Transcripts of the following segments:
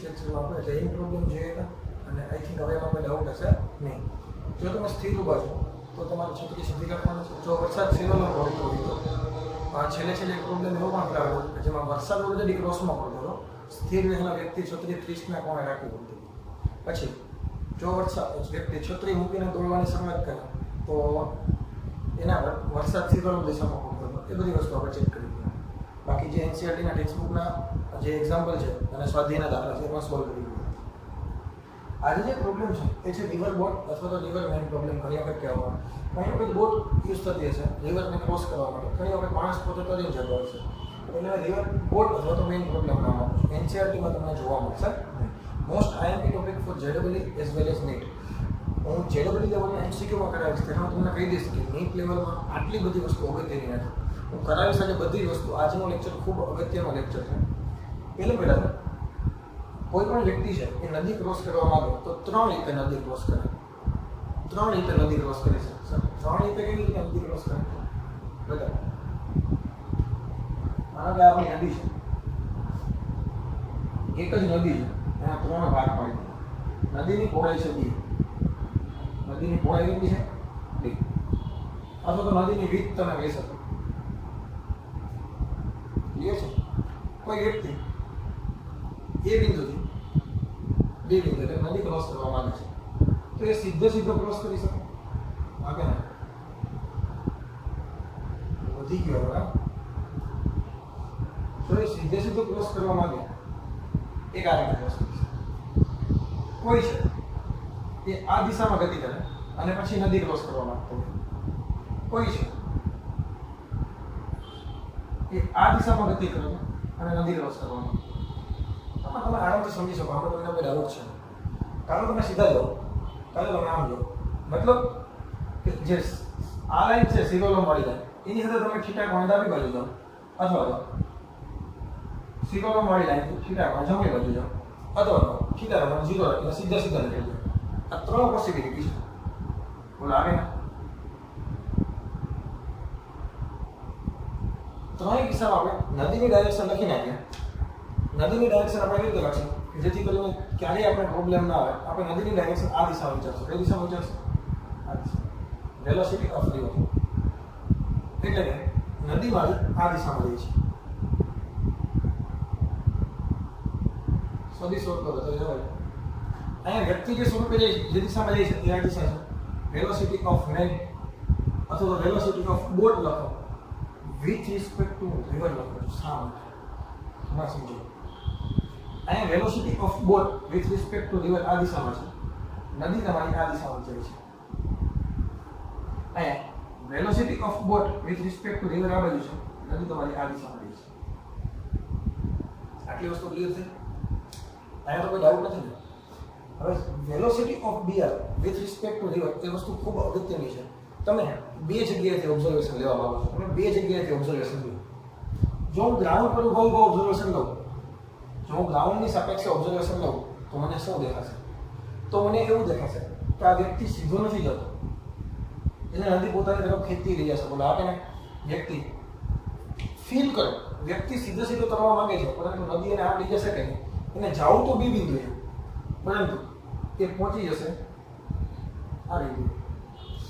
લેક્ચરમાં આપણે rain problem જોઈએ હતા અને આઈ થિંક હવે એમાં કોઈ ડાઉટ હશે નહીં. જો તમે સ્થિર ઊભા છો તો તમારી છત્રી સીધી રાખવાની છે. જો વરસાદ સેવાનો પડતો હોય તો છેલ્લે એક પ્રોબ્લેમ એવો પણ કરાવ્યો કે જેમાં વરસાદ ઓલરેડી ક્રોસમાં પડતો હતો, સ્થિર રહેલા વ્યક્તિ છત્રી 30ના કોણે રાખવી પડતી. પછી જો વ્યક્તિ છત્રી મૂકીને દોડવાની શરૂઆત કરે તો એના વરસાદ સીધો દિશામાં પડતો હતો. એ બધી વસ્તુ આપણે ચેક કરી. બાકી જે એનસીઆરટીના ટેક્સ્ટબુકના જે એક્ઝામ્પલ છે અને સ્વાધ્યાયના દાખલા છે એમાં સોલ્વ કરી દીધું. આજે જે પ્રોબ્લેમ છે એ છે રિવર બોટ અથવા તો રિવર મેન પ્રોબ્લેમ. ઘણી વખત કહેવામાં ઘણી વખત બોટ યુઝ થતી હશે રિવરને ક્રોસ કરવા માટે. ઘણી વખત માણસ પોતે કરીને જતો હશે એટલે રિવર બોટ અથવા તો મેઇન પ્રોબ્લેમ નામ આપું છું. એનસીઆરટીમાં તમને જોવા મળશે. Most IMP topic four જેડબલઈ as well as NEET. હું જેડબલઈ લેવલના એમસીક્યુમાં કરાવીશ તેમાં તમને કહી દઈશ કે નીટ લેવલમાં આટલી બધી વસ્તુ અગત્યની નથી. હું કરાવીશ આજે બધી વસ્તુ. આજનો લેક્ચર ખૂબ અગત્યનો લેક્ચર છે. પહેલાં કોઈ પણ વ્યક્તિ છે એ નદી ક્રોસ કરવા માંગે તો 3 રીતે નદી ક્રોસ કરે. 3 રીતે નદી ક્રોસ કરી છે. 3 રીતે કેવી રીતે નદી ક્રોસ કરે બધા માનો કે આપણી નદી છે, એક જ નદી છે, એના 3 ભાગ પાડી. નદીની પહોળાઈ છે 2. નદીની પહોળાઈ કેટલી છે 2. અથવા તો નદીની વિડ્થ તમે કહી શકો. ક્લિયર છે? કોઈ વ્યક્તિ એ બિંદુથી બે બિંદુ એટલે નદી ક્રોસ કરવા માંગે છે તો એ સીધો ક્રોસ કરી શકે વાગે ને વધી ગયો બરાબર. તો એ સીધો ક્રોસ કરવા માંગે એક આ રીતે ક્રોસ કરી શકે. કોઈ છે એ આ દિશામાં ગતિ કરે અને પછી નદી ક્રોસ કરવા માંગતો હોય. કોઈ છે એ આ દિશામાં ગતિ કરે અને નદી ક્રોસ કરવા માંગતો. તમે આરામથી સમજી શકો. આપણે તમને કોઈ ડાઉટ છે કાલે તમે સીધા જાઓ, કાલે તમે આમ જાઓ, મતલબ કે જે આ લાઈન છે સિરોલો મળી જાય એની સાથે તમે થીટા કોણ ડાબી બાજુ જાઓ અથવા તો સિરોલો મળી જાય થીટા કોણ જમણી બાજુ જાઓ અથવા તો થીટા કોણ 0 રાખીને સીધા નીકળી જાઓ. આ 3 પોસિબિલિટી છે. બોલો આવે ને? 3 કિસ્સામાં આપણે નદીની ડાયરેક્શન લખી નાખીએ. નદીની ડાયરેક્શન આપણે એવી રીતે લખીએ કે જેથી કરીને ક્યારેય આપણે પ્રોબ્લેમ ના આવે. આપણે નદીની ડાયરેક્શન આ દિશામાં વિચારશું. કઈ દિશામાં વિચારશું? આ દિશા. વેલોસિટી ઓફ રિવર એટલે કે નદીમાંથી આ દિશામાં જાય છે. સદી સ્વરૂપ તો જવાય. અહીંયા વ્યક્તિ જે સ્વરૂપે જાય છે, જે દિશામાં જાય છે એ આ દિશા છે. વેલોસિટી ઓફ મેન અથવા તો વેલોસિટી ઓફ બોટ લખો વિથ રિસ્પેક્ટ ટુ રિવર લખો. શા માટે? ના સમજો. અહીંયા velocity of boat with respect to river આ દિશામાં છે. નદી તમારી આ દિશામાં જાય છે. અહીંયા velocity of boat with respect to river આ બાજુ છે. નદી તમારી આ દિશામાં જાય છે. આટલી વસ્તુ ક્લિયર છે? અહીંયા તો કોઈ ડાઉટ નથી ને? હવે velocity of BR with respect to river એ વસ્તુ ખૂબ અગત્યની છે. તમે 2 જગ્યાએથી ઓબ્ઝર્વેશન લેવા માંગો છો. તમે 2 જગ્યાએથી ઓબ્ઝર્વેશન લો. જો હું ગ્રાઉન્ડ પર ઉભો ઓબ્ઝર્વેશન લઉં, જો હું ગ્રાઉન્ડની સાપેક્ષે ઓબ્ઝર્વેશન લઉં તો મને શું દેખાશે? તો મને એવું દેખાશે કે આ વ્યક્તિ સીધો નથી જતો, એને નદી પોતાની તરફ ખેંચતી રહી જશે. બોલો આપણે વ્યક્તિ ફીલ કરો, વ્યક્તિ સીધો તરવા માંગે છે પરંતુ નદી એને આ લઈ જશે કે નહીં. એને જાવું તો બી બિંદુ છે પરંતુ એ પહોંચી જશે આ બિંદુ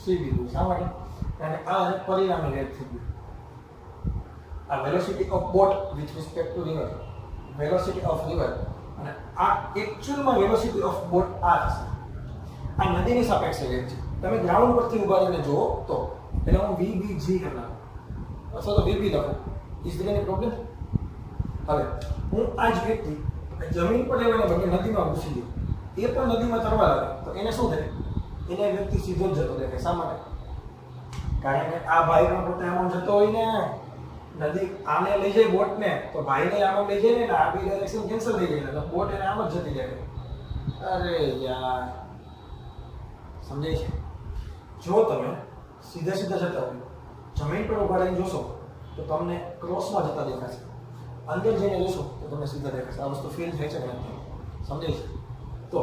સી બિંદુ. શા માટે? અને આ પરિણામી રેટ થઈ ગયું. આ velocity of boat with respect to river, velocity of river અને આ એકચ્યુઅલમાં વેલોસિટી ઓફ બોટ આ થશે. આ નદીની સાપેક્ષે રેટ છે. તમે ગ્રાઉન્ડ પરથી ઉભા રહીને જુઓ તો એટલે હું VBG કરનાર અથવા તો VB લખું. Is there any problem? હવે હું આ જ વ્યક્તિ જમીન પર લેવાને બદલે નદીમાં ઘૂસી દઉં, એ પણ નદીમાં તરવા લાગે તો એને શું થાય? એને વ્યક્તિ સીધો જ જતો દેખાય. શા માટે? કારણ કે આ ભાઈ પણ પોતે આમ જતો હોય ને, નદી આને લઈ જાય બોટને તો ભાઈને આમ લઈ જાય ને, આ બી ડાયરેક્શન કેન્સલ થઈ જાય તો બોટ એને આમ જ જતી જાય. અરે યાર, સમજાય છે? જો તમે સીધા જતા હોય, જમીન પર ઉભા રહીને જોશો તો તમને ક્રોસમાં જતા દેખાશે. અંદર જઈને જોશો તો તમને સીધા દેખાશે. આ વસ્તુ ફીલ થાય છે કે નથી? સમજાય છે? તો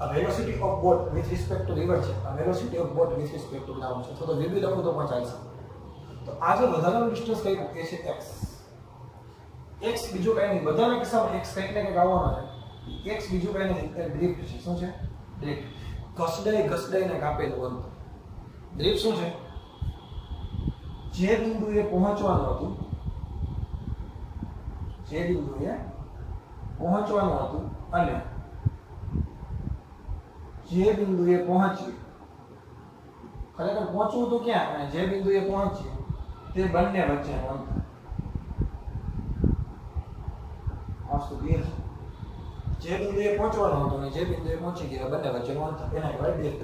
આ velocity of boat with respect to river છે, આ velocity of boat with respect to ground છે. તો VB લખું તો પણ ચાલશે. તો આ જે વધારાનું ડિસ્ટન્સ કહ્યું એ છે x. x બીજું કઈ નહીં, બધાના કિસ્સામાં x કંઈક ને કંઈક આવવાનો છે. x બીજું કઈ નથી, એ ડ્રિફ્ટ છે. શું છે? ડ્રિફ્ટ. ઘસડાઈને કાપેલું અંતર. ડ્રિફ્ટ શું છે? જે બિંદુએ પહોંચવાનું હતું, અને જે બિંદુએ પહોંચ્યું, ખરેખર પહોંચવું તો ક્યાં, અને જે બિંદુએ પહોંચ્યું તે બંને વચ્ચેનું અંતર. વસ્તુ ક્લિયર છે? જે બિંદુએ પહોંચવાનું હતું અને જે બિંદુએ પહોંચી ગયા બંને વચ્ચેનું અંતર, એના કહેવાય ડ્રિફ્ટ.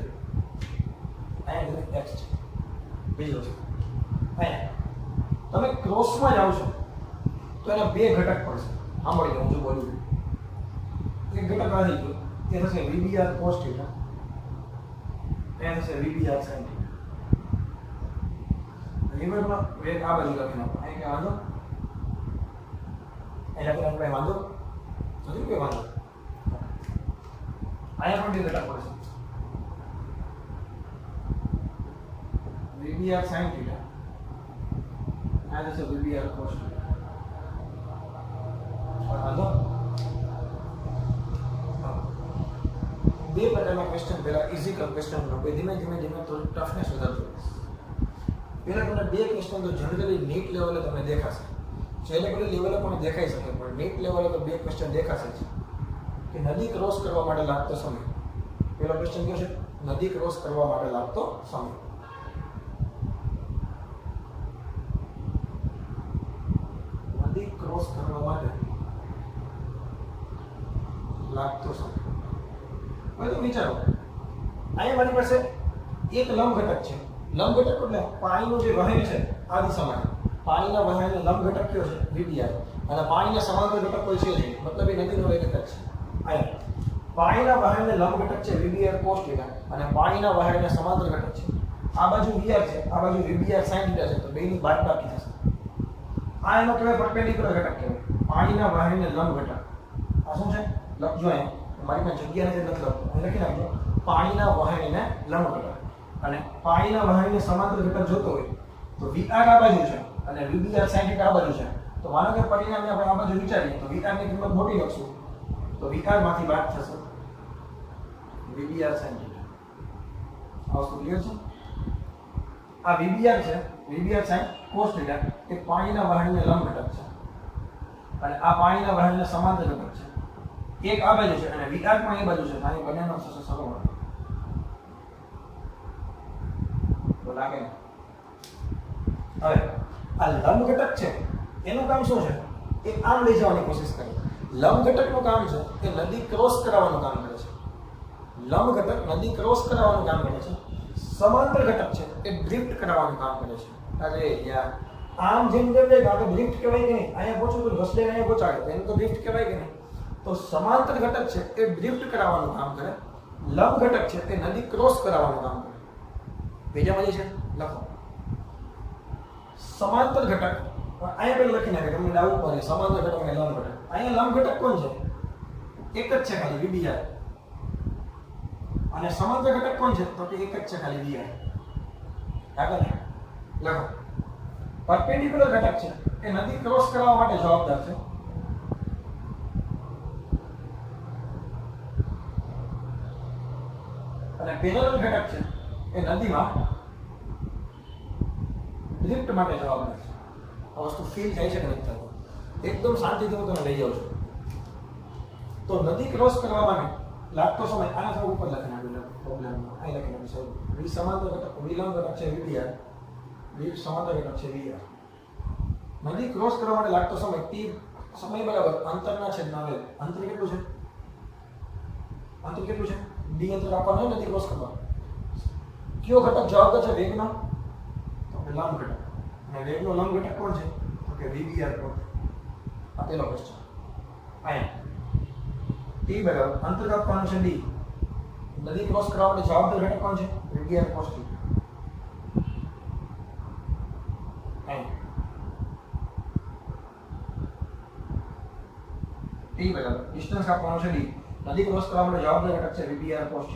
અહીંયા x છે. બીજો છે અહીંયા તમે ક્રોસમાં જાવ છો તો એના બે ઘટક પડશે. સાંભળી લો, હું જો બોલું એક ઘટક આ થઈ ગયો, એ થશે VBR cos θ, એ થશે VBR sin θ. લિમિટમાં વેગ આ બાજુ લખી નાખો. અહીં કે વાંધો, અહીં લખી નાખો, વાંધો નથી, કોઈ વાંધો. અહીંયા પણ બે ઘટક પડશે, VBR sin θ, આ થશે VBR cos θ. વાંધો. બે પ્રકારના ક્વેશ્ચન, પહેલા ઇઝી ક્વેશ્ચન નો, પછી ધીમે ધીમે થોડું ટફનેસ વધારતો જઈશ. પહેલા તમને બે ક્વેશ્ચન તો જનરલી નીટ લેવલે તમને દેખાશે, જેલેબલી લેવલે પણ દેખાઈ શકે, પણ નીટ લેવલે તો બે ક્વેશ્ચન દેખાશે જ. કે નદી ક્રોસ કરવા માટે લાગતો સમય. પહેલો ક્વેશ્ચન કયો છે? નદી ક્રોસ કરવા માટે લાગતો સમય. નદી ક્રોસ કરવા માટે લાગતો સમય. હવે તો વિચારો, અહીંયા મારી પાસે એક લંબ ઘટક છે. લંબ ઘટક એટલે પાણીનો જે વહેણ છે આ દિશામાં, પાણીના વહેણનો લંબ ઘટક કયો છે? VBR. અને પાણીના સમાંતર ઘટક કોઈ છે નહીં, મતલબ એ નદીનો એક ઘટક છે. અહીંયા પાણીના વહેણને લંબ ઘટક છે VBR cos θ, અને પાણીના વહેણને સમાંતર ઘટક છે. આ બાજુ VR છે, આ બાજુ VBR sin θ છે, તો બેની બાદબાકી થશે. આ એનો કહેવાય પરપેન્ડિક્યુલર ઘટક કહેવાય, પાણીના વહેણને લંબ ઘટક. આ શું છે? લખજો અહીંયા, મારી પાસે જગ્યા નથી, મતલબ લખી નાખજો. પાણીના વહેણને લંબ ઘટક અને પાણીના વહેણને સમાંતર ઘટક જોતો હોય તો VR આ બાજુ છે અને VBR sin θ આ બાજુ છે. તો માનો કે પરિણામે આપણે આ બાજુ વિચારીએ તો VR ની કિંમત મોટી લખશું, તો VR માંથી બાદ થશે VBR sin θ. આ વસ્તુ ક્લિયર છે? આ VBR છે, VBR sin cos θ, એ પાણીના વહેણને લંબ ઘટક છે અને આ પાણીના વહેણને સમાંતર ઘટક છે. એક આ બાજુ છે અને VR પણ એ બાજુ છે, અહીં બંનેનો થશે સરવાળો. તો લાગે ને? હવે આ લંબ ઘટક છે એનું કામ શું છે? એ આમ લઈ જવાની કોશિશ કરે. લંબ ઘટકનું કામ છે એ નદી ક્રોસ કરાવવાનું કામ કરે છે. લંબ ઘટક નદી ક્રોસ કરાવવાનું કામ કરે છે. સમાંતર ઘટક છે એ ડ્રિફ્ટ કરાવવાનું કામ કરે છે. અરે યાર, આમ જેમ જાય તો ડ્રિફ્ટ કહેવાય કે નહીં? અહીંયા પહોંચું તો ઘસડીને અહીંયા પહોંચાડે તો એનું તો ડ્રિફ્ટ કહેવાય કે નહીં? તો સમાંતર ઘટક છે એ ડ્રિફ્ટ કરાવવાનું કામ કરે, લંબ ઘટક છે એ નદી ક્રોસ કરાવવાનું કામ કરે. બીજામાં છે લખો સમાંતર ઘટક. અહીંયા પેલું લખી નાખે, તમને ડાઉટ પડે સમાંતર ઘટક અને લંબ ઘટક. અહીંયા લંબ ઘટક કોણ છે? એક જ છે ખાલી VBR. અને સમાંતર ઘટક કોણ છે? તો કે એક જ છે ખાલી VR. આગળ લખો પરપેન્ડિક્યુલર ઘટક છે એ નદી ક્રોસ કરવા માટે જવાબદાર છે. અને પેરેલલ ઘટક છે એ નદીમાં ડ્રિફ્ટ માટે જવાબદાર છે. આ વસ્તુ ફીલ થાય છે કે નથી થતું? એકદમ શાંતિથી હું તમને લઈ જાઉં છું. તો નદી ક્રોસ કરવા માટે લાગતો સમય, આના થોડું ઉપર લખી નાખ્યું પ્રોબ્લેમ, અહીં લખી નાખ્યું છે સમાંતર ઘટક, વિલંબ ઘટક છે VBR, સમાંતર ઘટક છે VR. નદી ક્રોસ કરવા માટે લાગતો સમય T સમય બરાબર અંતરના છેદમાં આવેલ. અંતર કેટલું છે? અંતર કેટલું છે? D અંતર આપવાનું હોય નદી ક્રોસ કરવા. કયો ઘટક જવાબદાર છે વેગનો? તો કે લંબ ઘટક. અને વેગનો લંબ ઘટક કોણ છે? તો કે VBR કોણ? આ પેલો ક્વેશ્ચન. અહીંયા T બરાબર અંતર આપવાનું છે D. નદી ક્રોસ કરવા માટે જવાબદાર ઘટક કોણ છે? VBR cos θ. T બરાબર ડિસ્ટન્સ આપવાનું છે D. નદી ક્રોસ કરવા માટે જવાબદાર ઘટક છે VBR cos θ.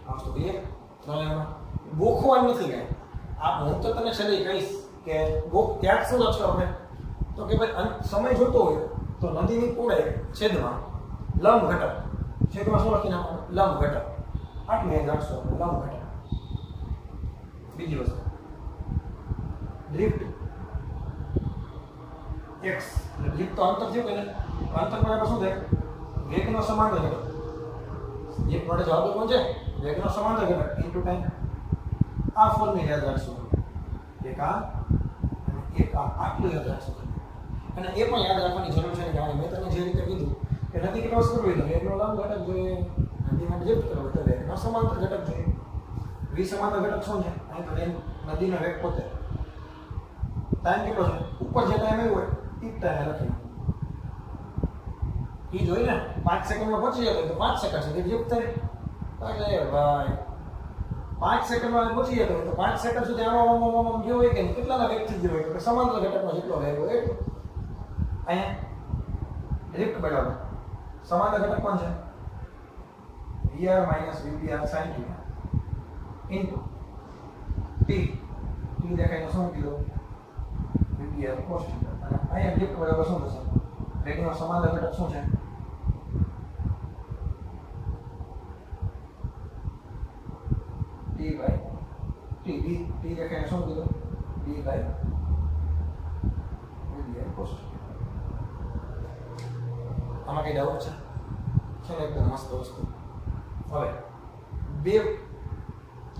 આ તો ક્લિયર? ગોખવાનું નથી કઈ. આ હું તો તને છેલ્લે કહીશ કે બુક ત્યાં શું લખશો આપણે તો કે ભાઈ સમય જોતો હોય તો નદીની પહોળાઈ છેદમાં લંબ ઘટક છેદમાં શું લખી નાખવાનું લંબ ઘટક આટલું યાદ રાખશો લંબ ઘટક. બીજી વસ્તુ ડ્રિફ્ટ x એટલે ડ્રિફ્ટ તો અંતર થયું કે નહીં અંતર પર શું થાય વેગનો સમાંતર ઘટક એક માટે જવાબ કોણ છે વેગનો સમાંતર ઘટક ઇન્ટુ ટાઈમ. આ ફોર્મ્યુલા યાદ રાખશો એક આ આટલું યાદ રાખશો અને એ પણ યાદ રાખવાની જરૂર છે કારણ મેં તમને જે રીતે કીધું કે નદી ક્રોસ કરવી તો વેગનો લંબ ઘટક જોઈએ નદી માટે ડ્રિફ્ટ કરવો તો વેગનો સમાંતર ઘટક જોઈએ. વિસમાંતર ઘટક શું છે અહીં તો નદીનો વેગ પોતે ટાઈમ કેટલો છે ઉપર જે ટાઈમ આવ્યો હોય એ ટાઈમે લખી એ જોઈ ને 5 સેકન્ડમાં પહોંચી જતો તો 5 સેકન્ડ સુધી ડ્રિફ્ટ થાય. અરે ભાઈ 5 સેકન્ડમાં પહોંચી જતો હોય તો 5 સેકન્ડ સુધી આમાં ગયો હોય કે કેટલાના વેગથી ગયો હોય તો સમાંતર ઘટકનો જેટલો વેગ હોય એટલો. અહીંયા ડ્રિફ્ટ બરાબર સમાંતર ઘટક કોણ છે vr - vbr sin θ into T દેખાયનો શું કીધું vbr cos θ અને અહીંયા ડ્રિફ્ટ બરાબર શું થશે વેગનો સમાંતર ઘટક શું છે ટી દેખાયને શું કીધું vbr cos θ. આમાં કઈ ડાઉટ છે ને એકદમ મસ્ત વસ્તુ. હવે બે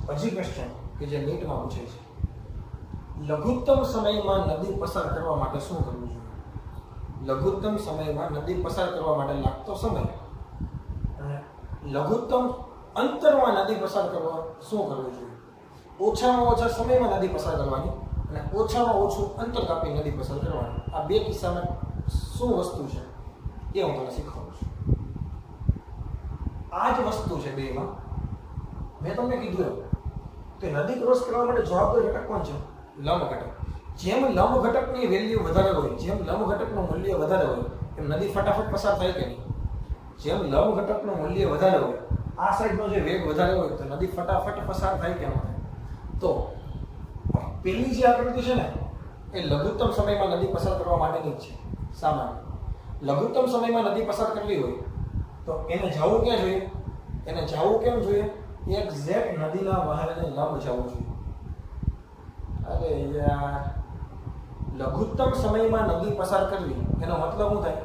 હજી ક્વેશ્ચન કે જે નીટમાં પૂછાય છે લઘુત્તમ સમયમાં નદી પસાર કરવા માટે શું કરવું જોઈએ. લઘુત્તમ સમયમાં નદી પસાર કરવા માટે લાગતો સમય અને લઘુત્તમ અંતરમાં નદી પસાર કરવા શું કરવું જોઈએ. ઓછામાં ઓછા સમયમાં નદી પસાર કરવાની અને ઓછામાં ઓછું અંતર કાપી નદી પસાર કરવાની. આ બે કિસ્સામાં શું વસ્તુ છે એ હું તમને શીખવાડું છું. આ જ વસ્તુ છે બેમાં મેં તમને કીધું કે નદી ક્રોસ કરવા માટે જવાબદાર ઘટક કોણ છે લંબ ઘટક. જેમ લંબ ઘટકની વેલ્યુ વધારે હોય જેમ લંબ ઘટકનું મૂલ્ય વધારે હોય એમ નદી ફટાફટ પસાર થાય કે નહીં. જેમ લંબ ઘટકનું મૂલ્ય વધારે હોય આ સાઈડનો જે વેગ વધારે હોય તો નદી ફટાફટ પસાર થાય કે ન થાય. તો પેલી જે આકૃતિ છે ને એ લઘુત્તમ સમયમાં નદી પસાર કરવા માટેની જ છે. સામાન્ય લઘુત્તમ સમયમાં નદી પસાર કરવી હોય તો એને જવું ક્યાં જોઈએ એને જવું કેમ જોઈએ એક્ઝેક્ટ નદીના વહાણને લંબ જવું જોઈએ. અરે યાર લઘુત્તમ સમયમાં નદી પસાર કરવી એનો મતલબ શું થાય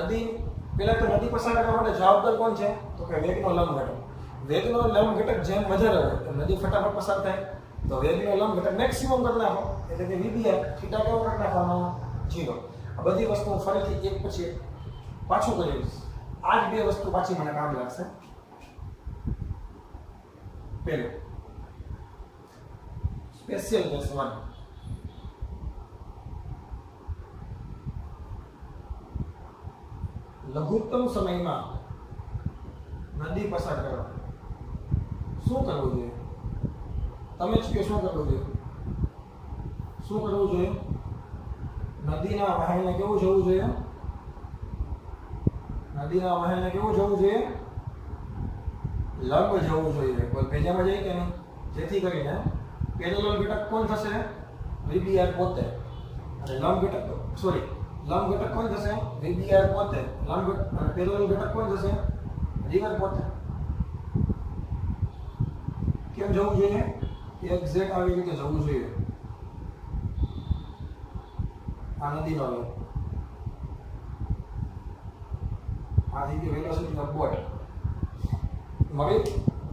નદી પહેલા તો નદી પસાર કરવા માટે જવાબદાર કોણ છે તો કે વેગનો લંબ ઘટક. વેગનો લંબ ઘટક જેમ વધારે હોય તો નદી ફટાફટ પસાર થાય. તો વેગનો લંબ ઘટક મેક્સિમમ કરી નાખો એટલે કે vbr થીટા કેવો કરી નાખવાનો 0. આ બધી વસ્તુ ફરીથી એક પછી પાછું કરીશ. આ જ બે વસ્તુ પાછી મને કામ લાગશે. પહેલું સ્પેશિયલ કેસ 1 લઘુત્તમ સમયમાં નદી પસાર કરવા શું કરવું જોઈએ તમે જ કે શું કરવું જોઈએ શું કરવું જોઈએ નદીના વહાણને કેવું જવું જોઈએ નદીના વહાણને કેવું જવું જોઈએ લંબ જવું જોઈએ. કોઈ ભેજામાં જાય કે નહીં જેથી કરીને પેરેલલ ઘટક કોણ થશે vbr પોતે અને લંબ ઘટક સોરી લંબ ઘટક કોણ થશે vbr પોતે લંબ ઘટક અને પેરેલલ ઘટક કોણ થશે રિવર પોતે. કેમ જવું જોઈએ એક્ઝેક્ટ આવી રીતે જવું જોઈએ. આ નદીનો વેગ આ થઈ ગયો વેલોસિટી ઓફ બોટ મળી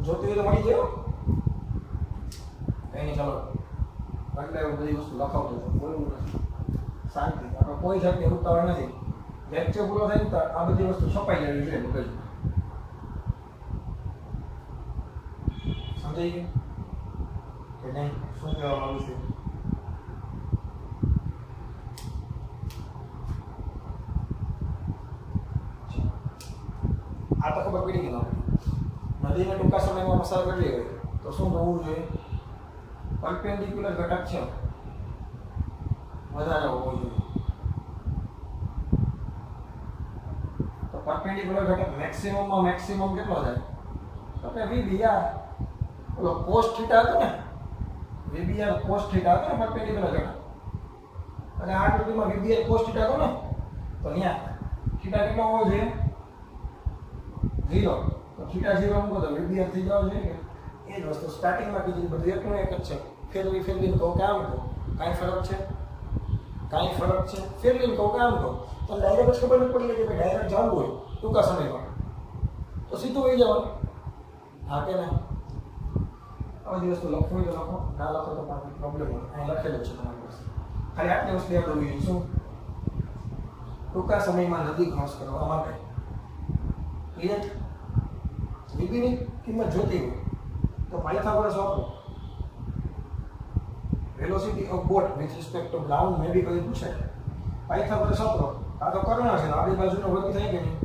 જોતી હોય તો મળી ગયો કઈ નહીં. ચાલો એટલે બધી વસ્તુ લખાવતો છું બોલવું નથી શાંતિ આપણે કોઈ જાતની ઉતાવળ નથી. લેક્ચર પૂરો થાય ને તો આ બધી વસ્તુ છપાઈ લેવી જોઈએ મગજમાં. સમજાઈ ગયું કે નહીં શું કહેવા માંગુ છું આ તો ખબર પડી ગઈ નદીને ટૂંકા સમયમાં પસાર કરવી હોય તો શું કરવું જોઈએ પરપેન્ડિક્યુલર ઘટક છે વધારે હોવો જોઈએ. તો પરપેન્ડિક્યુલર ઘટક મેક્સિમમમાં મેક્સિમમ કેટલો થાય તો કે vbr ઓલો cos θ હતો ને VBR cos થીટા હતો ને પરપેન્ડિક્યુલર ઘટક અને આ આકૃતિમાં VBR cos થીટા હતો ને તો અહીંયા થીટા કેટલો હોવો જોઈએ 0 તો થીટા 0 મૂકો તો VBR થઈ જવો જોઈએ કે એ જ વસ્તુ સ્ટાર્ટિંગમાં કીધી બધું એકનું એક જ છે ફેરવીને કહો કે આમ કહો કાંઈ ફરક છે ફેરવીને કહો કે આમ કહો તો ડાયરેક્ટ જ ખબર નથી પડી કે ભાઈ ડાયરેક્ટ જવું હોય ટૂંકા સમયમાં તો સીધું વહી જવાનું હા કે ના આ બધી વસ્તુ લખવું હોય તો લખો ના લખો તો પણ પ્રોબ્લેમ હોય અહીં લખેલું છે તમારી પાસે ખાલી આટલી વસ્તુ યાદ હોવી જોઈએ શું ટૂંકા સમયમાં નદી ક્રોસ કરવા માટે ક્લિયર VBની કિંમત જોતી હોય તો પાયથાગોરસ વાપરો velocity of boat with respect to ground may be કઈ પૂછે પાયથાગોરસ વાપરો આ તો કર્ણ છે આડી બાજુનો વર્ગ થાય કે નહીં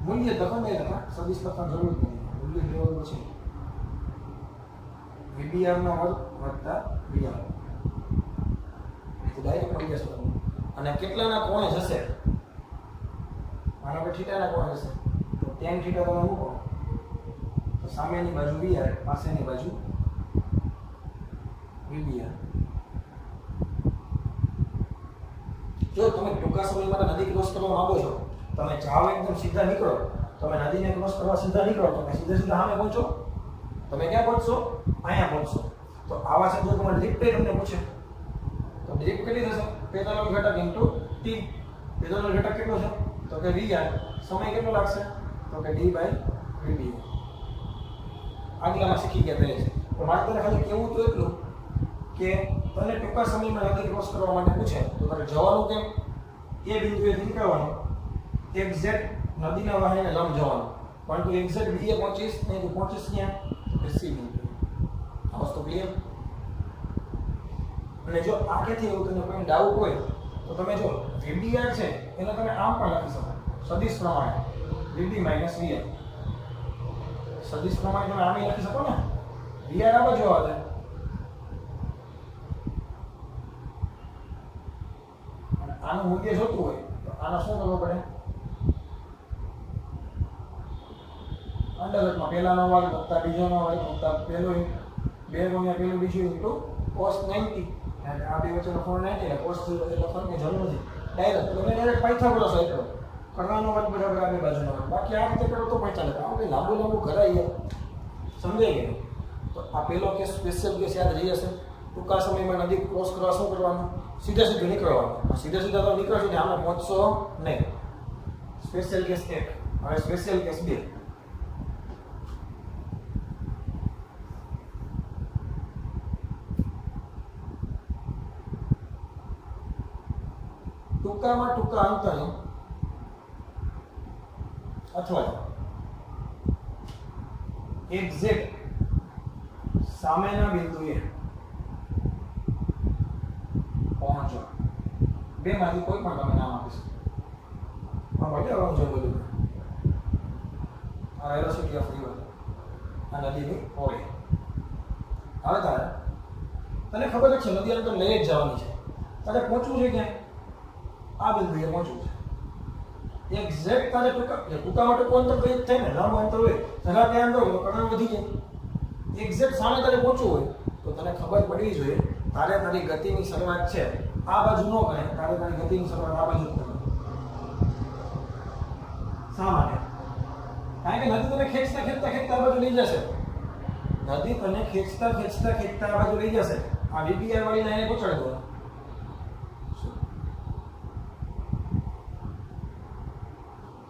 મૂલ્ય લખો ને સદિશ લખવા જરૂર નથી મૂલ્ય લેવાનું છે VBR નો વર્ગ વત્તા VR ડાયરેક્ટ મળી જશે તમને અને કેટલાના કોણે જશે માનો કે થીટાના કોણે જશે તો tan થીટા તમે મૂકો તો સામેની બાજુ VR પાસેની બાજુ VBR જો તમે ટૂંકા સમયમાં નદી ક્રોસ કરવા માંગો છો તમે જાઓ એકદમ સીધા નીકળો તમે નદીને ક્રોસ કરવા સીધા નીકળો તમે સીધા સામે પહોંચો તમે ક્યાં પહોંચશો અહીંયા પહોંચશો તો આવા સંજોગોમાં લિફ્ટ તમને પૂછે તો લિફ્ટ કેટલી થશે પેદાલોલ ઘટક ઇન્ટુ t પેદાલોલ ઘટક કેટલો છે તો કે VR સમય કેટલો લાગશે તો કે d/VB આગલામાં શીખી ગયા પહેલે છે તો મારે તને ખાલી કેવું તો એટલું કે તને ટૂંકા સમયમાં નદી ક્રોસ કરવા માટે પૂછે તો તારે જવાનું કેમ એ બિંદુએથી નીકળવાનું એક્ઝેક્ટ નદીના વાહને લંબ જવાનું પરંતુ એક્ઝેક્ટ બીએ પહોંચીશ નહીં તો પહોંચીશ ક્યાં તો સી બિંદુ આ વસ્તુ ક્લિયર અને જો આગળથી એવું તને કોઈ ડાઉટ હોય તો તમે જો VBR છે એને તમે આમ પણ લખી શકો સદિશ પ્રમાણે VB - VR સદિશ પ્રમાણે તમે આમ લખી શકો ને VR આ બાજુ આવે અને આનું મૂલ્ય જોતું હોય તો આનો શું કરવો પડે અંડરરૂટમાં પહેલાનો વર્ગ વત્તા બીજોનો વર્ગ વત્તા પહેલો 2 ગુણ્યા પહેલું બીજું ઇન્ટુ cos 90 અને આ બે વચ્ચેનો કોણ 90 એટલે cos લખવાની જરૂર નથી ડાયરેક્ટ તમે ડાયરેક્ટ પાયથાગોરસ હોય કરો કર્ણનો વર્ગ બરાબર આ બે બાજુનો વર્ગ બાકી આ રીતે કરો તો પણ ચાલે આવું કંઈ લાંબુ કરાય સમજાય ગયું તો આ પહેલો કેસ સ્પેશિયલ કેસ યાદ રહી હશે ટૂંકા સમયમાં નદી ક્રોસ કરવા શું કરવાનું સીધું નીકળવાનું સીધા તો નીકળશો ને આમાં પહોંચશો નહીં સ્પેશિયલ કેસ 1 હવે સ્પેશિયલ કેસ 2 ટૂંકામાં ટૂંકા અંતરે અથવા એક્ઝેક્ટ સામેના બિંદુએ પહોંચો બેમાંથી કોઈ પણ તમે નામ આપી શકો પણ ભલે આવવાનું છે બધું આ વેલોસિટી ઓફ રિવર આ નદીની પહોળાઈ હવે તારે તને ખબર જ છે નદી અંદર લઈ જ જવાની છે તારે પહોંચવું છે ક્યાં આ બિંદુએ પહોંચવું છે એક્ઝેક્ટ તારે ટૂંકા માટે કોઈ અંતર કઈ જ થાય ને લાંબુ અંતર હોય જરા ત્યાં અંદર હોય તો કણ વધી જાય એક્ઝેક્ટ સામે તારે પહોંચવું હોય તો તને ખબર પડવી જોઈએ તારે તારી ગતિની શરૂઆત છે આ બાજુ ન કરે તારે તારી ગતિની શરૂઆત આ બાજુ કરે શા માટે કારણ કે નદી તને ખેંચતા આ બાજુ લઈ જશે નદી તને ખેંચતા આ બાજુ લઈ જશે આ VBR વાળી લાઈને પહોંચાડી દો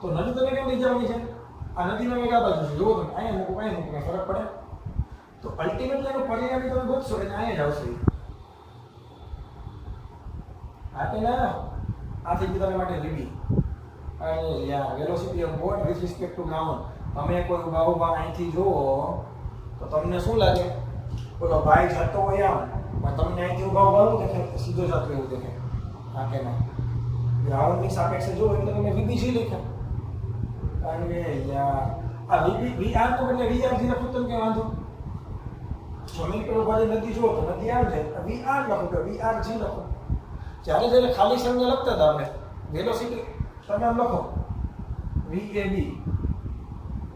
તો નદી તમે કેમ લઈ જવાની છે આ નદીનો વેગ આ બાજુ છે જુઓ તમે અહીંયા મૂકો ફરક પડે તો અલ્ટિમેટલી એનું પરિણામ તમે ગોતશો એટલે અહીંયા જ આવશે આ કે ના આ થઈ ગયું તમારા માટે VB અને યા velocity of boat with respect to ground તમે કોઈ ઉભા અહીંથી જુઓ તો તમને શું લાગે બોલો ભાઈ જતો હોય આમ પણ તમને અહીંથી ઉભા દેખે સીધો જતો એવું દેખે હા કે ના ગ્રાઉન્ડની સાપેક્ષે જુઓ એટલે તમે VB જી લખ્યા કારણ કે આ VR તો એટલે VR જી લખો તમે કે વાંધો જમીન પર ઉભા નદી જુઓ તો નદી આમ છે VR લખો કે VR જી લખો જ્યારે ખાલી સંજ્ઞા લખતા હતા આપણે વેલોસિટી તમે આમ લખો VAB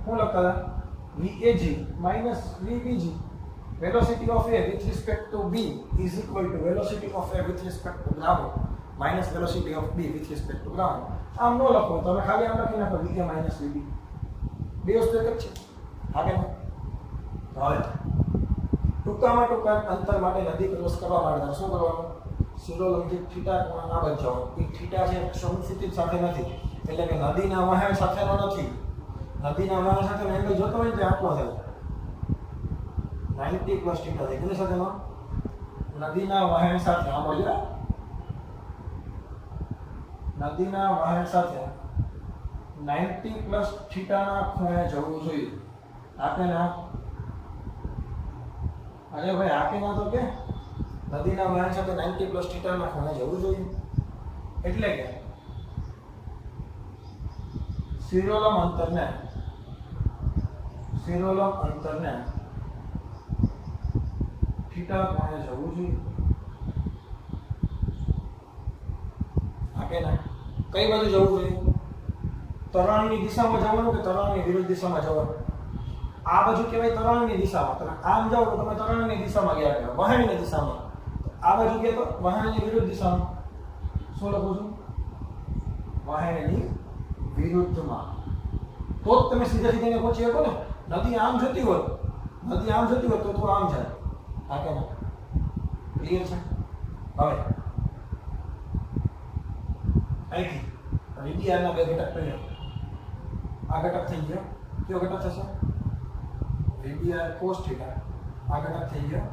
શું લખતા હતા VAG - VBG velocity of A with respect to B is equal to velocity of A with respect to ground minus velocity of B with respect to ground. આમ નો લખો તમે ખાલી આમ લખી નાખો VA minus VB. બે વસ્તુ એક જ છે. હા કે નહીં? હવે ટૂંકામાં ટૂંકા અંતર માટે નદી ક્રોસ કરવા માટે શું કરવાનું? શિરોલંબથી થીટા કોણ ના બચાવો. એ થીટા છે સમસ્થિતિ સાથે નથી, એટલે કે નદીના વહેણ સાથેનો નથી. નદીના વહેણ સાથેનો એંગલ જોતો હોય તો આટલો થાય 90 પ્લસ થીટા થાય. કોની સાથેનો? નદીના વહેણ સાથે. આ મળ્યો નદીના વહેણ સાથે 90 પ્લસ થીટાના ખૂણે જવું જોઈએ. આપે ના અરે ભાઈ આપે ના તો કે નદીના વહેણ સાથે 90 પ્લસ થીટાના ખૂણે જવું જોઈએ. એટલે કે શિરોલમ અંતરને થીટા ખૂણે જવું જોઈએ. આપે ના કઈ બાજુ જવું જોઈએ? તરણની દિશામાં જવાનું કે તરણની વિરુદ્ધ દિશામાં જવાનું? આ બાજુ કહેવાય તરણની દિશામાં. તમે આમ જાઓ તો તમે તરણની દિશામાં ગયા કહેવાય, વહેણની દિશામાં. આ બાજુ ગયા તો વહેણની વિરુદ્ધ દિશામાં. શું લખું છું? વહેણની વિરુદ્ધમાં. તો જ તમે સીધા સીધા પહોંચી શકો ને. નદી આમ જતી હોત તો આમ જાય. હા કે ના? ક્લિયર છે? હવે અહીંથી વિડીઆરના બે ઘટક કર્યા. આ ઘટક થઈ ગયો. કયો ઘટક થશે? VBR cos theta. આ ઘટક થઈ ગયો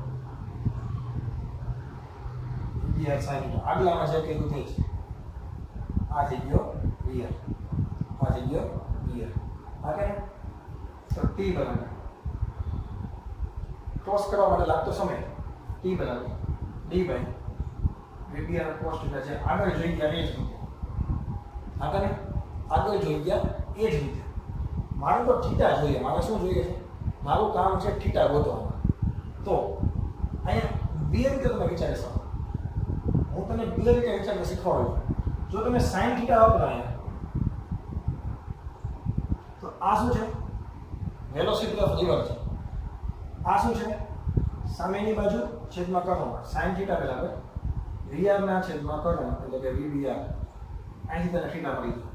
VBR sin થીટા. આગલામાં જે કીધું તે છે. આ થઈ ગયો VR, આ થઈ ગયો VR. આ કે તો T બરાબર ક્રોસ કરવા માટે લાગતો સમય T બરાબર D by VBR cos theta છે. આગળ જોઈ ગયા એ જ રીતે. આગળ જોઈ ગયા એ જ રીતે. મારે તો થીટા જોઈએ. મારે શું જોઈએ છે? મારું કામ છે થીટા ગોતવાનું. તો અહીંયા બે રીતે તમે વિચારી શકો. હું તમને બે રીતે વિચારને શીખવાડું. જો તમે સાઇન થીટા વાપરો અહીંયા, તો આ શું છે? વેલોસિટી ઓફ રિવર છે. આ શું છે? સામેની બાજુ છેદમાં કર્ણ. સાઇન થીટા પહેલા આપણે VR ના છેદમાં કર્ણ એટલે કે VBR. અહીંથી તને થીટા મળી ગયો.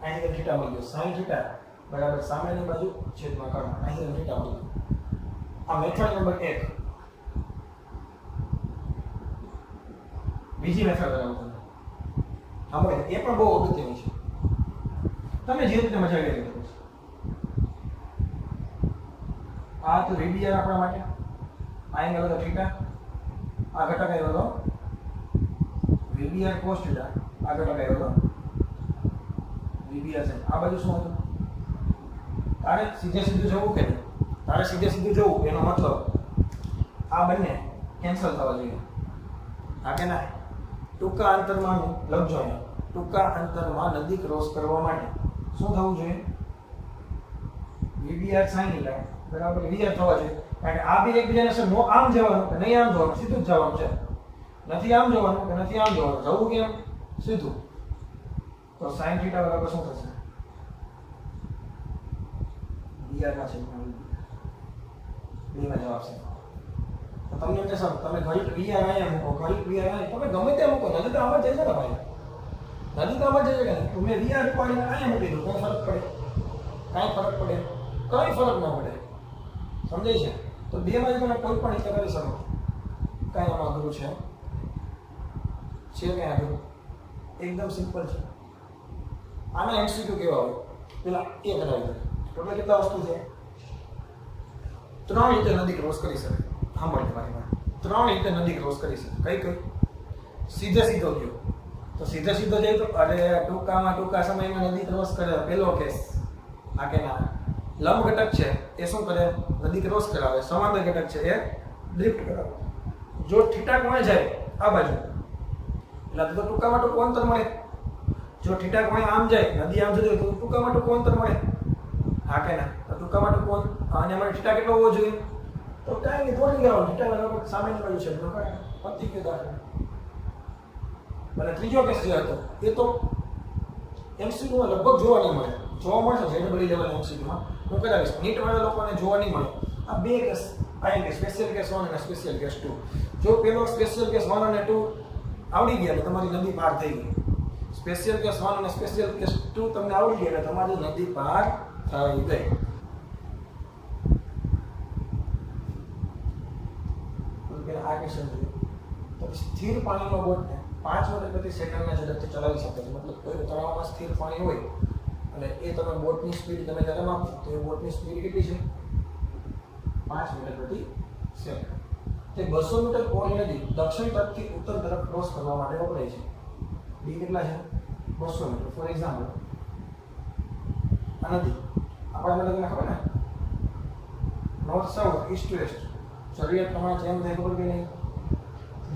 અહીંથી તને થીટા મળી ગયો. સાઇન થીટા બરાબર સામેની બાજુ છેદમાં કર્ણ. અહીંથી તને થીટા મળી ગયો. આ મેથડ નંબર 1. બીજી મેથડ બરાબર તમને સાંભળે એ પણ બહુ અગત્યની છે. તમે જે રીતે મજા કરી શકો છો. આ તો VBR આપણા માટે. આ એંગલ હતો થીટા. આ ઘટક આવ્યો હતો VBR cos થીટા. આ ઘટક આવ્યો હતો VBR sin. આ બાજુ શું હતું? તારે સીધે સીધું જવું કે નહીં? તારે સીધે સીધું જવું એનો મતલબ આ બંને કેન્સલ થવા જોઈએ. હા કે ના? ટૂંકા અંતરમાં લખજો અહીંયા. ટૂંકા અંતરમાં નદી ક્રોસ કરવા માટે શું થવું જોઈએ? VBR sin થીટા બરાબર VR થવા જોઈએ. કારણ કે આ બે એકબીજાને છે નો આમ જવાનું કે નહીં આમ જવાનું, સીધું જ જવાનું છે. નથી આમ જવાનું કે નથી આમ જવાનું. જવું કેમ? સીધું. તો sin થીટા બરાબર શું થશે? VR ના છેદમાં B માં જવાબ છે. તો તમને એમ કહેશો તમે ઘડીક VR અહીંયા મૂકો, ઘડીક VR અહીંયા, તમે ગમે ત્યાં મૂકો. નદી તો આમાં જ જાય છે ને ભાઈ. નદી તો આમાં જ જાય છે કે તમે VR ઉપાડીને અહીંયા મૂકી દો. કઈ ફરક પડે? કાંઈ ફરક પડે? કઈ ફરક ના પડે. સમજાય છે? તો બે માં તમે કોઈ પણ રીતે કરી શકો. કાંઈ આમાં અઘરું છે? ક્યાં અઘરું? એકદમ સિમ્પલ છે. આના MCQ કેવા હોય? પેલા એ કરાવી દો. ટોટલ કેટલા વસ્તુ છે? 3 રીતે નદી ક્રોસ કરી શકે. સાંભળ તમારી વાત. 3 રીતે નદી ક્રોસ કરી શકે. કઈ? સીધે સીધો ગયો તો સીધે સીધો જાય તો અરે ટૂંકા સમયમાં નદી ક્રોસ કરે. પેલો કેસ. આ કે ના? લંબ ઘટક છે એ શું કરે? નદી ક્રોસ કરાવે. સમાંતર ઘટક છે એ ડ્રિફ્ટ કરાવે. જો થીટા કોણે જાય આ બાજુ એટલે તો ટૂંકામાં ટૂંકું અંતર મળે. જો થીટા કોણે આમ જાય, નદી આમ જતી હોય તો ટૂંકામાં ટૂંકું અંતર મળે. હા કે ના? તો ટૂંકામાં ટૂંકું અને અમારે થીટા કેટલો હોવો જોઈએ? તો કાંઈ નહીં, થોડી લેવાનું. થીટા લગભગ સામેની બાજુ છે તો કાંઈ પતી ગયો દાખલો. અને ત્રીજો કેસ જે હતો એ તો MCQમાં લગભગ જોવા નહીં મળે. જોવા મળશે જેને બધી લેવલ MCQમાં હું કદાચ નીટ વાળા લોકોને જોવા નહીં મળે. આ બે કેસ આઈ સ્પેશિયલ કેસ 1 અને સ્પેશિયલ કેસ 2. જો પેલો સ્પેશિયલ કેસ 1 અને 2 આવડી ગયા એટલે તમારી નદી પાર થઈ ગઈ. સ્પેશિયલ કેસ 1 અને સ્પેશિયલ કેસ 2 તમને આવડી ગયા એટલે તમારી નદી પાર થઈ ગઈ. આ ક્વેશ્ચન જોઈએ તો સ્થિર પાણીનો બોટને 5 મીટર પ્રતિ સેકન્ડના ઝડપથી ચલાવી શકે છે. મતલબ કોઈ તળાવમાં સ્થિર પાણી હોય અને એ તમે બોટની સ્પીડ તમે જ્યારે માપો તો એ બોટની સ્પીડ કેટલી છે? 5 મીટર પ્રતિ સેકન્ડ. તે 200 મીટર પહોળી નદી દક્ષિણ તરફથી ઉત્તર તરફ ક્રોસ કરવા માટે વપરાય છે. ડી કેટલા છે? 200 મીટર. ફોર એક્ઝામ્પલ આ નદી આપણા માટે તમને ખબર ને નોર્થ સાઉથ ઈસ્ટ વેસ્ટ જરૂરિયાત પ્રમાણે ચેન્જ થાય ખબર કે નહીં?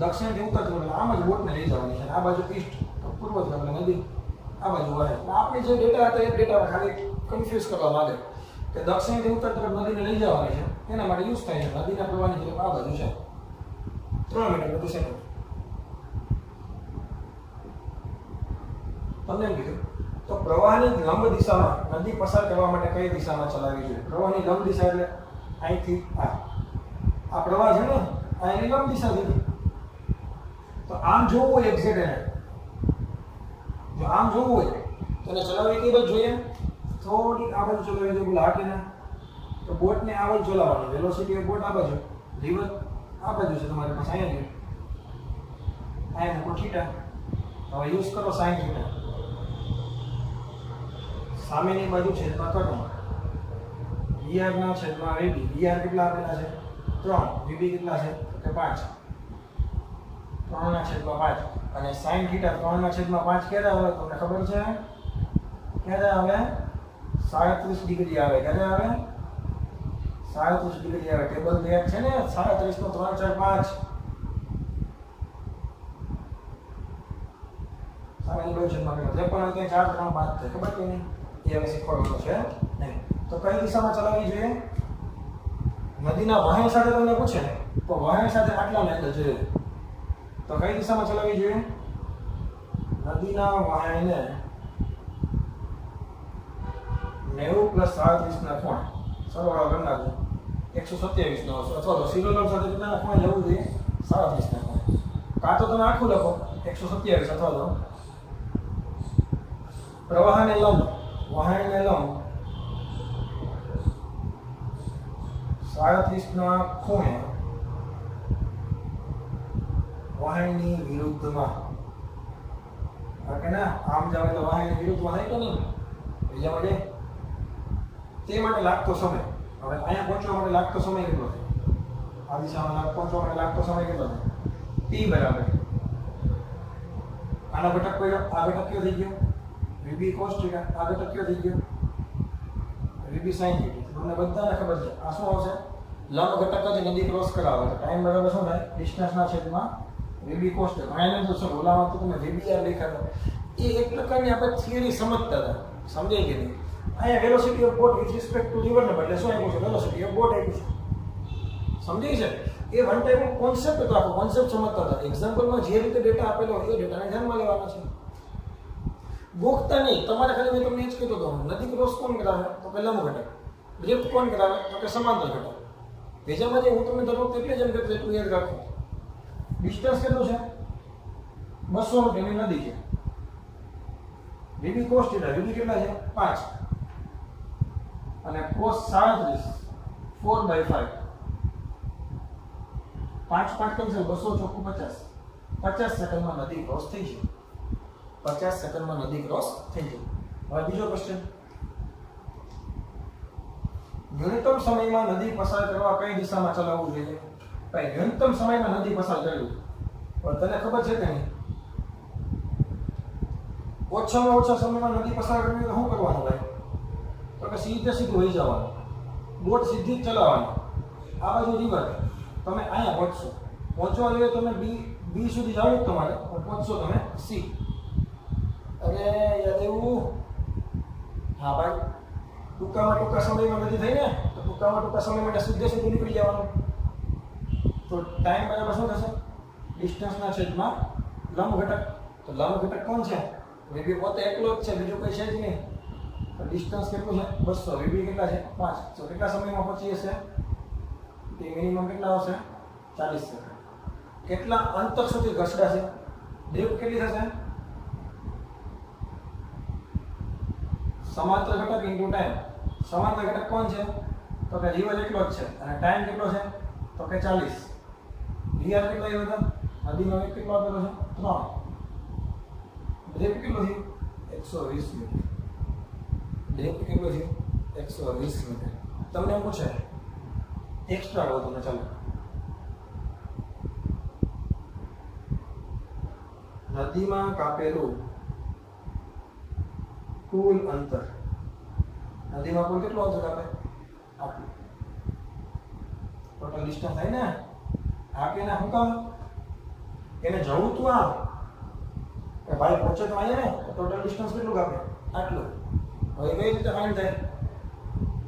દક્ષિણથી ઉત્તર તરફ આમ જ બોટને લઈ જવાની છે. આ બાજુ ઈસ્ટ પૂર્વ તરફ એટલે નદી આ બાજુ વહે. આપણે જે ડેટા હતા એ ડેટા ખાલી કન્ફ્યુઝ કરવા માંગે કે દક્ષિણથી ઉત્તર તરફ નદીને લઈ જવાની છે એના માટે યુઝ થાય છે. નદીના પ્રવાહની તરફ આ બાજુ છે 3 મીટર પ્રતિ સેકન્ડ. તમને એમ કીધું તો પ્રવાહની લંબ દિશામાં નદી પસાર કરવા માટે કઈ દિશામાં ચલાવવી જોઈએ? પ્રવાહની લંબ દિશા એટલે અહીંથી આ પ્રવાહ છે ને આ એની લંબ દિશા છે. તો આમ જોવું હોય એક્ઝેક્ટ એને જો આમ જોવું હોય તો એને ચલાવવી કઈ બાજુ જોઈએ? થોડી આ બાજુ ચલાવવી જોઈએ. બોલા હાટીને તો બોટને આ બાજુ ચલાવવાની. વેલોસિટી ઓફ બોટ આ બાજુ, રિવર આ બાજુ છે તમારી પાસે. અહીંયા મૂકો થીટા. હવે યુઝ કરો સાઈન થીટા. સામેની બાજુ છેદમાં કરો VR ના છેદમાં VB. VR કેટલા આપેલા છે? 3. VB કેટલા છે? કે 5. 3 ના છેદમાં 5 અને sin થીટા 3 ના છેદમાં 5 ક્યારે આવે તમને ખબર છે? ક્યારે આવે? 37 ડિગ્રી આવે. ક્યારે આવે? 37 ડિગ્રી આવે. ટેબલ બે છે ને 37 નો 3 4 5. સામેની બાજુ છેદમાં કેટલા? 53 ત્યાં 4 3 5 થાય. ખબર કે નહીં? એ હવે શીખવાનું છે નહીં. તો કઈ દિશામાં ચલાવવી જોઈએ? નદીના વહેણ સાથે તમને પૂછે તો વહેણ સાથે આટલા એંગલ જોઈએ તો કઈ દિશામાં ચલાવવી જોઈએ? નદીના વહેણને 90 + 37 ના ખૂણે સરવાળો કરી નાખજો 127 નો અથવા તો સિરોલોમ સાથે કેટલા ખૂણે જવું જોઈએ? 37 ના ખૂણે. કાં તો તમે આખું લખો 127 અથવા તો પ્રવાહને લંબ વહેણને લંબ 37 ના ખૂણે વહેણની વિરુદ્ધમાં. કે ના આમ જાવ તો વહેણની વિરુદ્ધમાં થાય કે નહીં? બીજા માટે તે માટે લાગતો સમય. હવે અહીંયા પહોંચવા માટે લાગતો સમય કેટલો છે? આ દિશામાં પહોંચવા માટે લાગતો સમય કેટલો છે? T બરાબર આનો ઘટક કયો? આ ઘટક કયો થઈ ગયો? VB cos θ. આ ઘટક કયો થઈ ગયો? VB sin θ. તમને બધાને ખબર છે આ શું આવશે? લંબ ઘટક જ નદી ક્રોસ કરાવે તો ટાઈમ બરાબર શું થાય? ડિસ્ટન્સના છેદમાં VB cos θ. અહીંયા તો શું ઓલામાં તો તમે VBR લખ્યા એ એક પ્રકારની આપણે થિયરી સમજતા હતા. સમજાય કે નહીં? અહીંયા velocity of boat with respect to river ને બદલે શું આપ્યું છે? વેલોસિટી ઓફ બોટ આપ્યું છે. સમજાય છે? એ વન ટાઈપ ઓફ કોન્સેપ્ટ હતો. આખો કોન્સેપ્ટ સમજતા હતા. એક્ઝામ્પલમાં જે રીતે ડેટા આપેલો હોય એ ડેટાને ધ્યાનમાં લેવાનો છે. ગોખતા નહીં. તમારે ખાલી મેં તમને એ જ કીધું હતું નદી ક્રોસ કોણ કરાવે? તો કે લંબ ઘટક. ડ્રિફ્ટ કોણ કરાવે? તો કે સમાંતર ઘટક. ભેજામાં જે હું તમને દર વખતે એટલે જ એમ કહેતો એટલું યાદ રાખો. ડિસ્ટન્સ કેટલું છે? 200 મીટરની નદી છે. VB cos θ VB કેટલા છે? 5 અને cos 37 4/5 5 કેન્સલ 200 ચોખ્ખું 50 સેકન્ડમાં નદી ક્રોસ થઈ છે. 50 સેકન્ડમાં નદી ક્રોસ થઈ છે. હવે બીજો ક્વેશ્ચન ન્યૂનતમ સમયમાં નદી પસાર કરવા કઈ દિશામાં ચલાવવું જોઈએ? ભાઈ ન્યૂનતમ સમયમાં નદી પસાર કરવી પણ તને ખબર છે કે નહીં? ઓછામાં ઓછા સમયમાં નદી પસાર કરવી તો શું કરવાનું ભાઈ? તો કે સીધું વહી જવાનું. બોટ સીધી જ ચલાવવાની. આ બાજુ રિવર તમે અહીંયા પહોંચશો. પહોંચવા જોઈએ તમે બી સુધી જાવ તમારે પણ પહોંચશો તમે સી. અરે યાદ એવું હા ભાઈ ટૂંકા સમયમાં નદી થઈ ને તો ટૂંકા સમય માટે સીધું નીકળી જવાનું. તો ટાઈમ બરાબર શું થશે? ડિસ્ટન્સના છેદમાં લંબ ઘટક. તો લંબ ઘટક કોણ છે? VB પોતે એકલો જ છે, બીજું કોઈ છે જ નહીં. તો ડિસ્ટન્સ કેટલું છે? 200. VB કેટલા છે? 5. તો કેટલા સમયમાં પહોંચી હશે? ટી મિનિમમ કેટલા આવશે 40 સેકન્ડ. કેટલા અંતર સુધી ઘસડાશે? ડ્રીફ્ટ કેટલી થશે? સમાંતર ઘટક ઇન્ટુ ટાઈમ. સમાંતર ઘટક કોણ છે? તો કે રિવર એટલો જ છે અને ટાઈમ કેટલો છે? તો કે 40. વીઆર કેટલો આવ્યો હતો? નદીનો વેગ કેટલો આપેલો છે? 3. ડ્રીફ્ટ કેટલો થયું? 120 મીટર. ડ્રીફ્ટ કેટલો થયું? 120 મીટર. તમને એમ પૂછે એક્સ્ટ્રા કહો તમને, ચાલો નદીમાં કાપેલું કુલ અંતર. નદીમાં કુલ કેટલું અંતર કાપે? આટલું. ટોટલ ડિસ્ટન્સ થાય ને આ કે ના? શું કામ? એને જવું તું આમ કે ભાઈ પહોંચે તો અહીંયા ને, તો ટોટલ ડિસ્ટન્સ કેટલું કાપે? આટલું. હવે કઈ રીતે ફાઇન્ડ થાય?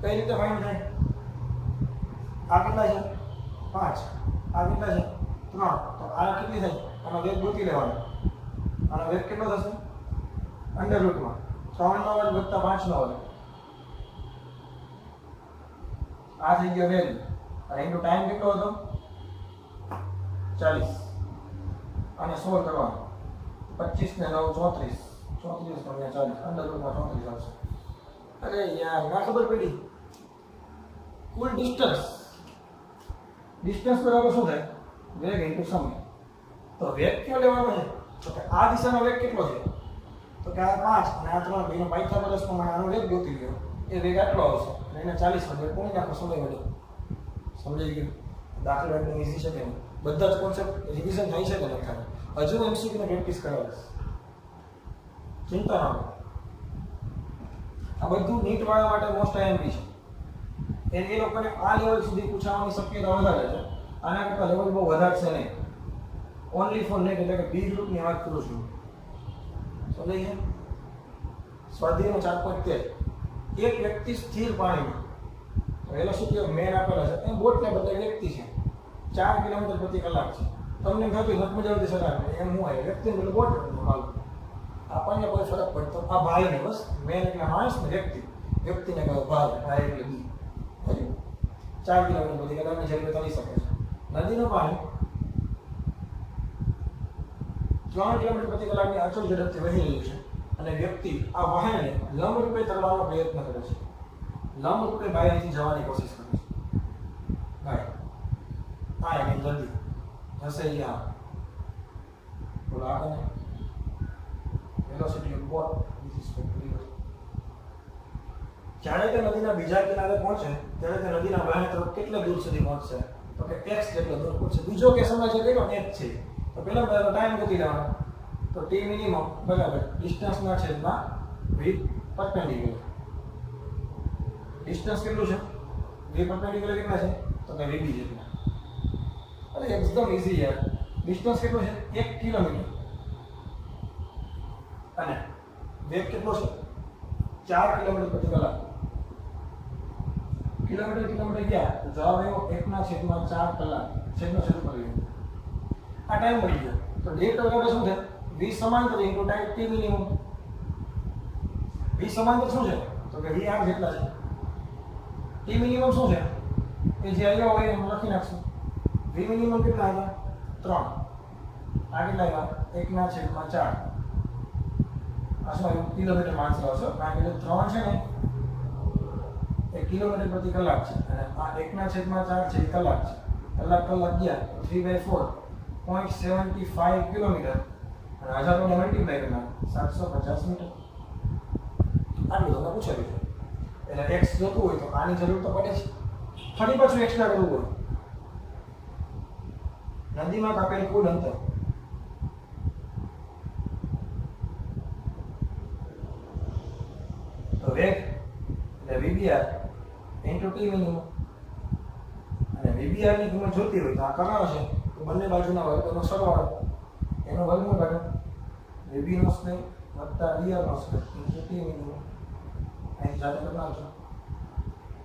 કઈ રીતે ફાઇન્ડ થાય? આ કેટલા છે? 5. આ કેટલા છે? 3. તો આ કેટલી થાય? આનો વેગ ગોતી લેવાનો. આનો વેગ કેટલો થશે? અંડર રૂટમાં 3 નો વર્ગ વત્તા 5 નો વર્ગ. આ થઈ ગયો વેગ. અને એનો ટાઈમ કેટલો હતો? 40. અને 16 કરવાનો. 25 ને 9 34. 34 ગુણ્યા 40 અંડર રૂટમાં 34 આવશે. અરે યાર, ના ખબર પડી. કુલ ડિસ્ટન્સ બરાબર શું થાય? વેગ ઇન્ટુ સમય. તો વેગ કયો લેવાનો છે? તો કે આ દિશાનો વેગ કેટલો છે? તો કે આ 5 અને આ 3 બેનો પાયથાગોરસ પ્રમાણે આનો વેગ ગોતી લ્યો. એ વેગ આટલો આવશે અને એને 40 વડે કોણ નાખો સમય વડે. સમજાઈ ગયું? દાખલો એકદમ ઈઝી છે કે બધા જ કોન્સેપ્ટ રિવિઝન થઈ છે કે નહીં થાય? હજુ એમસીક્યુ ને પ્રેક્ટિસ કરાવીશ, ચિંતા ના કરો. આ બધું નીટ વાળા માટે મોસ્ટ આઈએમપી છે. એ લોકોને આ લેવલ સુધી પૂછવાની શક્યતા વધારે છે. આના કરતા લેવલ બહુ વધારે છે નહીં. ઓનલી ફોર નેટ એટલે કે બી ગ્રુપની વાત કરું છું. સમજાઈ ગયા? સ્વાધ્યાયનો 4.13 એક વ્યક્તિ સ્થિર પાણીમાં વેલોસિટી ઓફ મેન આપેલા છે. એ બોટને બદલે વ્યક્તિ છે. 4 કિલોમીટર પ્રતિ કલાક છે. તમને થતું નથી મજા આવતી સલાહ એમ હું આવ્યો વ્યક્તિને બદલે બોટ હાલ. આપણને કોઈ ફરક પડતો આ ભાઈ ને બસ મેન એટલે માણસ ને વ્યક્તિને કહો ભાઈ, ભાઈ એટલે બી. 4 કિલોમીટર પ્રતિ કલાકની ઝડપે ચાલી શકે છે. નદીનું પાણી 3 કિલોમીટર પ્રતિ કલાકની અચળ ઝડપથી વહી રહ્યું છે અને વ્યક્તિ આ વાહનને લંબ રૂપે તરવાનો પ્રયત્ન કરે છે. લંબ રૂપે બહારથી જવાની કોશિશ કરે છે. ભાઈ આ એની નદી જશે અહીંયા બોલો આગળ velocity of boat with respect to river. જ્યારે તે નદીના બીજા કિનારે પહોંચે ત્યારે તે નદીના વાહન તરફ કેટલા દૂર સુધી પહોંચશે? તો કે x જેટલો દૂર પહોંચશે. બીજો કે સમય છે કેટલો? h છે. તો પહેલા ટાઈમ ગોતી લેવાનો. તો t મિનિમમ બરાબર ડિસ્ટન્સના છેદમાં v પરપેન્ડિક્યુલર. ડિસ્ટન્સ કેટલું છે? v પરપેન્ડિક્યુલર કેટલા છે? તો કે vb જેટલા. અરે એકદમ ઈઝી યાર. ડિસ્ટન્સ કેટલું છે? 1 કિલોમીટર. અને વેગ કેટલો છે? 4 કિલોમીટર પ્રતિ કલાક. કિલોમીટર ગયા તો જવાબ આવ્યો 1/4 કલાક. છેદનો છેદ ઉપર ગયો. આ ટાઈમ મળી ગયો. તો ડેટ વગર શું છે? v સમાંતર into time t minimum. v સમાંતર શું છે? તો કે v r જેટલા છે. t મિનિમમ શું છે? એ જે આવ્યો હોય એમ લખી નાખશું. v મિનિમમ કેટલા આવ્યા? 3. આ કેટલા આવ્યા? 1/4. આ શું આવ્યું? કિલોમીટર માનસર આવશે. કારણ કે 3 છે ને એ કિલોમીટર પ્રતિ કલાક છે અને આ 1/4 છે એ કલાક છે. કલાક ગયા 3/4 0.75 કિલોમીટર અને 1000 ને મલ્ટીપ્લાય કરના 750 મીટર. આટલું તમને પૂછાયું છે. એટલે x જોતું હોય તો આની જરૂર તો પડે છે. ફરી પાછું એક્સ્ટ્રા કરવું પડે. નદીમાં કાપેલ કુલ અંતર તો વેગ એટલે vbr ઇન્ટુ t મિનિમમ. અને vbr ની કિંમત જોતી હોય તો આ કરવાનો છે તો બંને બાજુના વર્ગનો સરવાળો એનો વર્ગમૂળ કાઢો. vb નો સ્ક્વેર વત્તા vr નો સ્ક્વેર ઇન્ટુ t મિનિમમ. અહીં જાતે કરવાનો છે.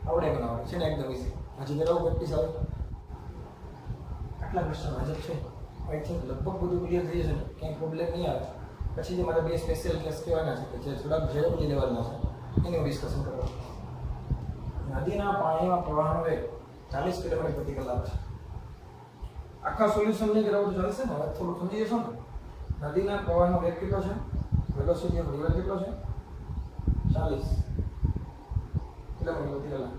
આવડે કે ના આવડે? છે ને એકદમ ઈઝી. હજી કરાવું પ્રેક્ટિસ આવે. આટલા ક્વેશ્ચન હાજર છે. આઈ થિંક લગભગ બધું ક્લિયર થઈ જશે. ક્યાંય પ્રોબ્લેમ નહીં આવે. પછી જે મારા 2 સ્પેશિયલ કેસ કહેવાના છે કે જે થોડાક ઝડપથી લેવલના છે એનું ડિસ્કશન કરવાનું. નદીના પાણીમાં પ્રવાહનો વેગ 40 કિલોમીટર પ્રતિ કલાક છે. આખા સોલ્યુશન ની કરાવો તો ચાલશે ને? હવે થોડું સમજી જશો ને. નદીના પ્રવાહનો વેગ કેટલો છે? વેલોસિટી ઓફ રિવર કેટલો છે? 40 કિલોમીટર પ્રતિ કલાક.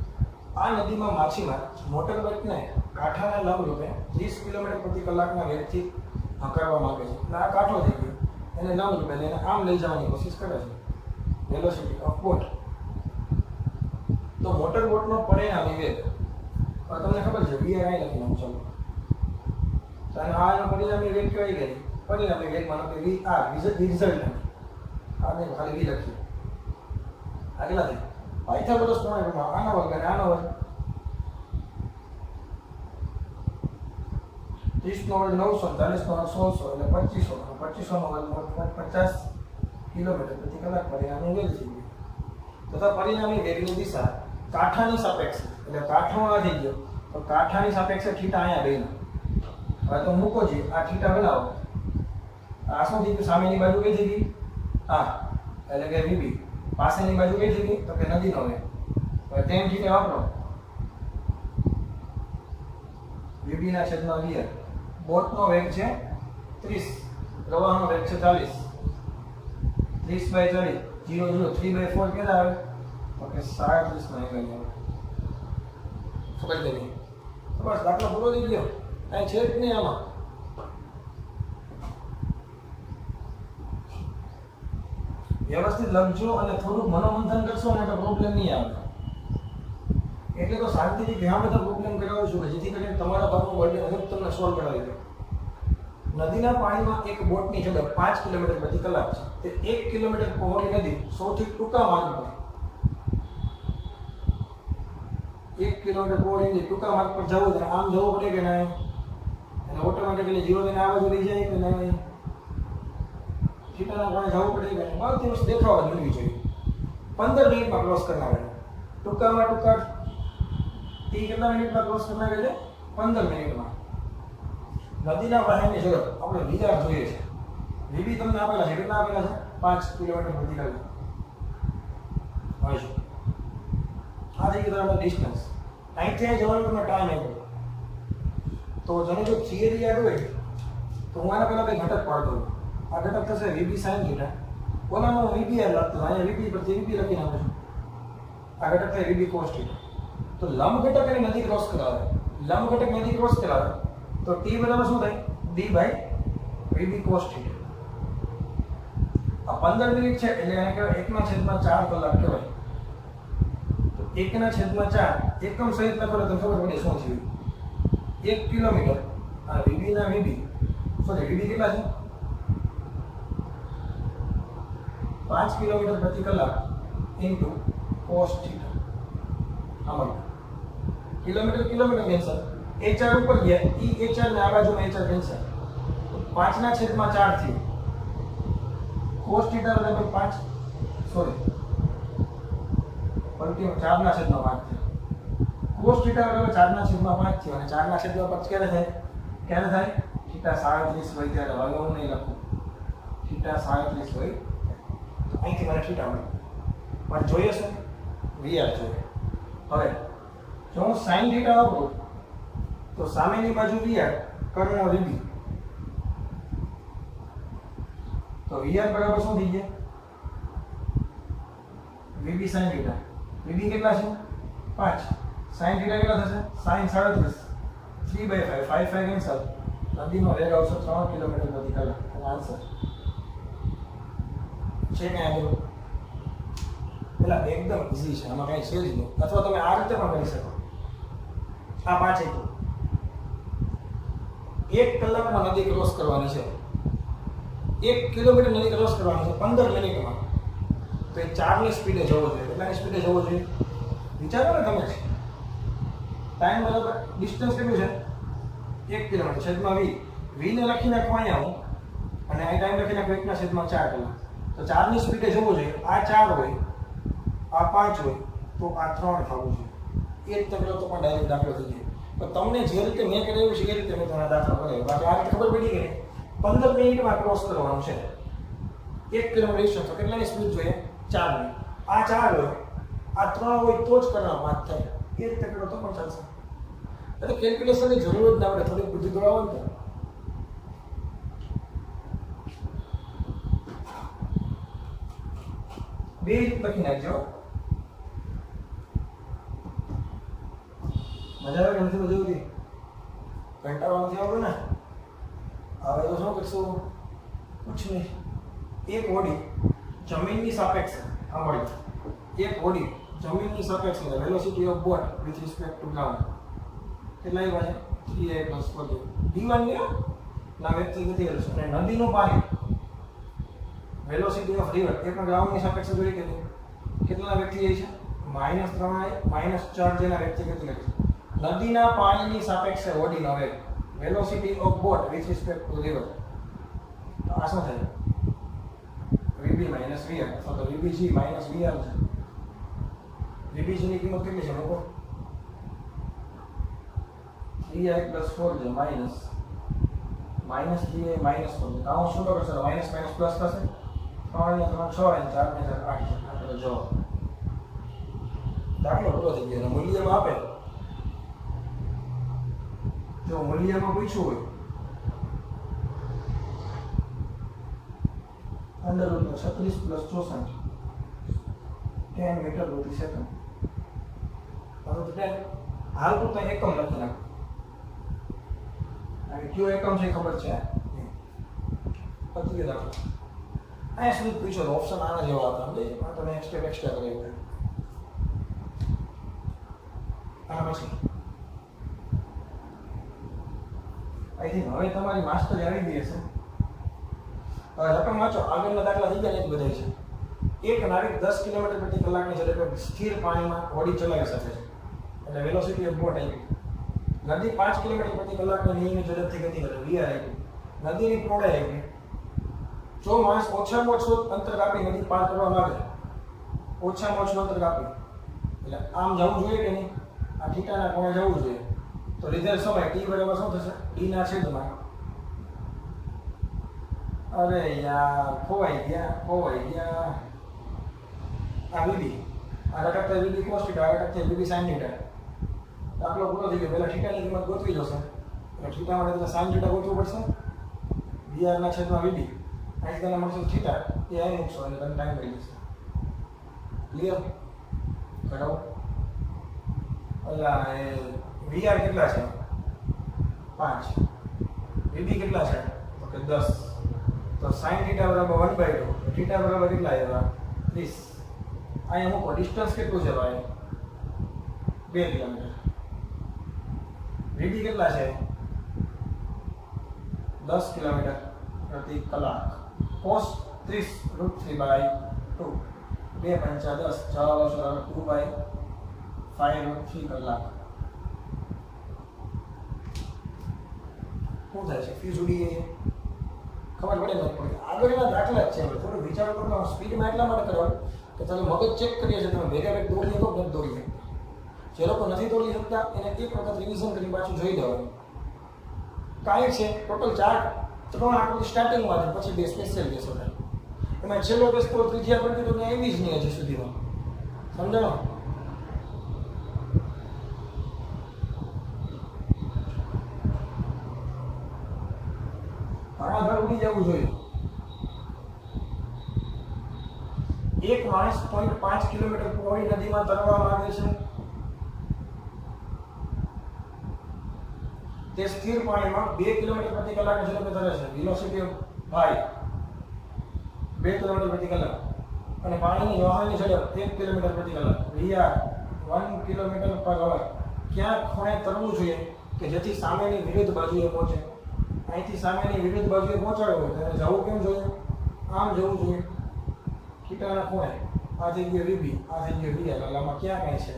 આ નદીમાં માછીમાર મોટર બોટને કાંઠાના લંબરૂપે 30 કિલોમીટર પ્રતિ કલાકના વેગથી હકારવા માંગે છે. એટલે આ કાંઠો થઈ ગયો, એને લંબરૂપે એને આમ લઈ જવાની કોશિશ કરે છે. Velocity of boat. તો મોટર બોટનો પરિણામી વેગ તમને ખબર છે વી આર લખી નાખું. ચાલો તો આ એનો પરિણામી વેગ કહેવાય ગઈ. પરિણામી વેગ માનો કે વી આર રિઝલ્ટન્ટ. આને ખાલી વી લખીએ. આગલા થઈ પાયથાગોરસ પ્રમેયમાં આનો વર્ગ અને આનો વર્ગ 30 નો વર્ગ 900, 40 નો વર્ગ 1600 એટલે 2500 નો વર્ગ 50 કિલોમીટર પ્રતિ કલાક પરિણામી વેગ થઈ ગયો. તથા પરિણામી વેગની દિશા કાંઠાની સાપેક્ષે, એટલે કાંઠો આ થઈ ગયો તો કાંઠાની સાપેક્ષે થીટા અહીંયા બેનો. હવે તો મૂકો જી આ થીટા બનાવો. આ શું થઈ ગયું? સામેની બાજુ કઈ થઈ ગઈ? આ એટલે કે વીબી. પાસેની બાજુ કઈ થઈ ગઈ? તો કે નદીનો વેગ. હવે tan થીટા વાપરો. વીબી ના છેદમાં વીઆર. બોટનો વેગ છે 30, પ્રવાહનો વેગ છે 40. 30/40 0 3/4 કેટલા આવે? તો કે 37 નો એંગલ આવે. સમજ ગઈ? તો બસ દાખલો પૂરો થઈ ગયો. કાંઈ છે જ નહીં આમાં. વ્યવસ્થિત લખજો અને થોડુંક મનોમંથન કરશો ને તો પ્રોબ્લેમ નહીં આવે. એટલે તો શાંતિથી ઘણા બધા પ્રોબ્લેમ કરાવું છું કે જેથી કરીને તમારા ભાગનું બર્ડન હું તમને સોલ્વ કરાવી દઉં. નદીના પાણીમાં એક બોટની ઝડપ 5 કિલોમીટર પ્રતિ કલાક છે. તે 1 કિલોમીટર પહોળી નદી સૌથી ટૂંકા માર્ગ પર 1 કિલોમીટર પહોળી નદી ટૂંકા માર્ગ પર જવું તો આમ જવું પડે કે નહીં? અને ઓટોમેટિકલી 0 થઈને આ બાજુ લઈ જાય કે નહીં? થીટાના કારણે જવું પડે કે નહીં? બધી વસ્તુ દેખાવા મળવી જોઈએ. 15 મિનિટમાં ક્રોસ કરનાર ટૂંકામાં ટૂંકા કેટલા મિનિટમાં ક્રોસ કરનાર છે? 15 મિનિટમાં. નદીના વહેણની ઝડપ આપણે વીઆર જોઈએ છે. વીબી તમને આપેલા છે. કેટલા આપેલા છે? 5 કિલોમીટર પ્રતિ કલાક. હોય છે. આ થઈ ગયું તમારું ડિસ્ટન્સ. અહીંથી અહીં જવાનો તમને ટાઈમ આપ્યો. તો જેને જો થિયરી યાદ હોય તો હું આના પહેલાં કંઈ ઘટક પાડતો હોઉં. આ ઘટક થશે વીબી સાઇન થીટા. ઓલામાં વીબી યાદ રાખતો અહીંયા વીબી પરથી વીબી લખી નાખું છું. આ ઘટક થાય વીબી કોસ થીટા. તો લંબ ઘટક એની નદી ક્રોસ કરાવે. લંબ ઘટક નદી ક્રોસ કરાવે તો t બરાબર શું થાય? d/vb cos θ. આ 15 મિનિટ છે એટલે એને કહેવાય 1/4 કલાક કહેવાય. તો 1/4 એકમ સહિત લખો તો ખબર પડે શું થયું. 1 કિલોમીટર આ vb ના vb સોરી vb કેટલા છે? 5 કિલોમીટર પ્રતિ કલાક ઇન્ટુ cos θ. આમાં કિલોમીટર કેન્સલ. HR ઉપર ગયા HR ને આ બાજુમાં HR કેન્સલ. 5/4 થી cos θ બરાબર 5 સોરી પલટી 4/5 થયો. cos θ બરાબર 4/5 થયો અને 4/5 ક્યારે થાય? ક્યારે થાય? θ 37 હોય ત્યારે. હવે હું નહીં લખું θ 37 હોય તો અહીંથી મને θ મળે. પણ જોઈએ છે VR જોઈએ. હવે જો હું sin θ વાપરું તો સામેની બાજુ VR કર્ણ VB. તો VR બરાબર શું થઈ ગયા? VB sin θ. VB કેટલા છે? 5. sin θ કેટલા થશે? sin 37 3/5 5 cancel. નદીનો વેગ આવશે 3 કિલોમીટર પ્રતિ કલાક. આન્સર છે કે આગળ પેલા એકદમ ઈઝી છે. આમાં કઈ છે જ નહીં. અથવા તમે આ રીતે પણ કરી શકો. આ 5 1 કલાકમાં નદી ક્રોસ કરવાની છે. 1 કિલોમીટર નદી ક્રોસ કરવાની છે 15 મિનિટમાં. તો એ 4 ની સ્પીડે જવો જોઈએ. કેટલાની સ્પીડે જવો જોઈએ? વિચારો ને તમે. ટાઈમ બરાબર ડિસ્ટન્સ કેટલું છે? 1 કિલોમીટર છેદમાં v. v ને લખી નાખો અહીંયા હું અને આ ટાઈમ લખી નાખો 1/4 કલાક. તો 4 ની સ્પીડે જવું જોઈએ. આ 4 હોય, આ 5 હોય તો આ 3 થવું જોઈએ. એ રીતે કરો તો પણ ડાયરેક્ટ દાખલો થઈ જાય. તો તમને જે રીતે મેં કરેલું છે એ રીતે મેં તમને દાખલો કર્યો. બાકી આ રીતે ખબર પડી ગઈ 15 મિનિટમાં ક્રોસ કરવાનું છે 1 કિલોમીટર ડિસ્ટન્સ. તો કેટલાની સ્પીડ જોઈએ? 4 ની. આ 4 હોય, આ 3 હોય તો જ કરવાનો વાત થાય. એ રીતે કરો તો પણ ચાલશે. એટલે કેલ્ક્યુલેશનની જરૂર જ ના પડે, થોડીક બુદ્ધિ દોડાવો ને તો. બે લખી નાખજો. મજા આવે કે નથી મજા આવતી? કંટાળો નથી આવતો ને? હવે તો શું કરશું? कुछ नहीं, एक बॉडी जमीन की सापेक्ष सांभळी एक बॉडी जमीन की सापेक्ष velocity of boat with respect to ground કેટલા આવ્યા છે 3a + 4b d1 ને ના વ્યક્તિ ગતિ કરે છે અને નદીનું પાણી વેલોસિટી ઓફ રિવર એક ગ્રાઉન્ડ ની સાપેક્ષે જોઈ કે કેટલા વ્યક્તિ જાય છે -3i -4 જેના વ્યક્તિ ગતિ કરે છે નદીના પાણીની સાપેક્ષે બોડીનો વેગ velocity of boat with respect to river આ શું થાય vb - vr અથવા તો vbg - vr છે vbg ની કિંમત કેટલી છે લોકો 3i + 4j -3i - 4j count શું કરશે માઈનસ માઈનસ પ્લસ થશે 3 ને 3 6 અને 4 ને 4 8 છે આ જો દાખલો પૂરો થઈ ગયો મૂલ્યમાં આપે જો મૂલ્યમાં પૂછ્યું હોય अंडर रूट 36 + 64 10 मीटर प्रति सेकंड अब तो हाल तो एकम लखी नाख અને કયો એકમ છે ખબર છે પતી દાખલો આ સુધી પૂછો ઓપ્શન આના જેવા હતા બે આ તો નેક્સ્ટ સ્ટેપ એક્સ્ટ્રા કર્યું આ પછી આઈ થિંક હવે તમારી માસ્ટર આવી ગઈ છે રકમ વાંચો આગળના દાખલા થઈ ગયા એક બધાય છે એક નાવિક 10 કિલોમીટર પ્રતિ કલાકની ઝડપે સ્થિર પાણીમાં હોડી ચલાવી શકે છે એટલે વેલોસિટી ઓફ બોટ આવી નદી 5 કિલોમીટર પ્રતિ કલાકની નિયમિત ઝડપથી ગતિ કરે વીઆર આવી નદીની પહોળાઈ આવી જો માણસ ઓછામાં ઓછું અંતર કાપી નદી પાર કરવા માંગે ઓછામાં ઓછું અંતર કાપી એટલે આમ જવું જોઈએ કે નહીં આ થીટાના કોણે જવું જોઈએ તો લીધેલ સમય t બરાબર શું થશે d ના છેદમાં अरे यार खोवाई गया आ बीबी आ रखते बीबी cos थीटा आ रखते बीबी sin थीटा दाखलो पूरो થઈ ગયો પહેલા થીટા ની કિંમત ગોતવી જોશે એટલે થીટા માટે તો sin થીટા ગોતવું પડશે vr ના છેદમાં બીબી અહીં તને મળશે થીટા એ અહીં મૂકશો એટલે તમને ટાઈમ મળી જશે ક્લિયર કરાવો અલ્લા એ vr કેટલા છે 5 બીબી કેટલા છે તો કે 10 तो sin थीटा बराबर 1/2 थीटा बराबर કેટલા આવ્યા 30 અહીં અમુક ડિસ્ટન્સ કેટલું છે ભાઈ 2 કિલોમીટર vb કેટલા છે 10 કિલોમીટર પ્રતિ કલાક cos 30 √3/2 2 × 5 = 10 જવાબ આવશે 2/5 √3 કલાક શું થાય છે ફી જોડીએ ખબર પડે નથી પડે આગળના દાખલા જ છે થોડું વિચાર કરો સ્પીડમાં એટલા માટે કરવાનું કે તમે મગજ ચેક કરીએ છીએ તમે ભેગા ભેગ દોડી શકો નથી દોડી શકતા જે લોકો નથી દોડી શકતા એને એક વખત રિવિઝન કરી પાછું જોઈ લેવાનું કાંઈ છે ટોટલ 3 આકૃતિ સ્ટાર્ટિંગમાં છે પછી 2 સ્પેશિયલ કેસો થાય એમાં છેલ્લો કેસ તો ત્રીજા પડતી તો ત્યાં એવી જ નહીં હજી સુધીમાં સમજાણો ઘર ઉડી જવું જોઈએ એક માણસ 0.5 કિલોમીટર પહોળી નદીમાં તરવા માંગે છે તે સ્થિર પાણીમાં 2 કિલોમીટર પ્રતિ કલાકની ઝડપે તરે છે વેલોસિટી ઓફ ભાઈ 2 કિલોમીટર પ્રતિ કલાક અને પાણીની વહાણની ઝડપ 1 કિલોમીટર પ્રતિ કલાક vr 1 કિલોમીટર પર અવર ક્યાં ખૂણે તરવું જોઈએ કે જેથી સામેની વિરુદ્ધ બાજુએ પહોંચે અહીંથી સામેની વિરુદ્ધ બાજુએ પહોંચાડ્યો હોય ત્યારે જવું કેમ જોઈએ આમ જવું જોઈએ થીટાના ખૂણે આ થઈ ગયો vb આ થઈ ગયો vr એટલે આમાં ક્યાં કાંઈ છે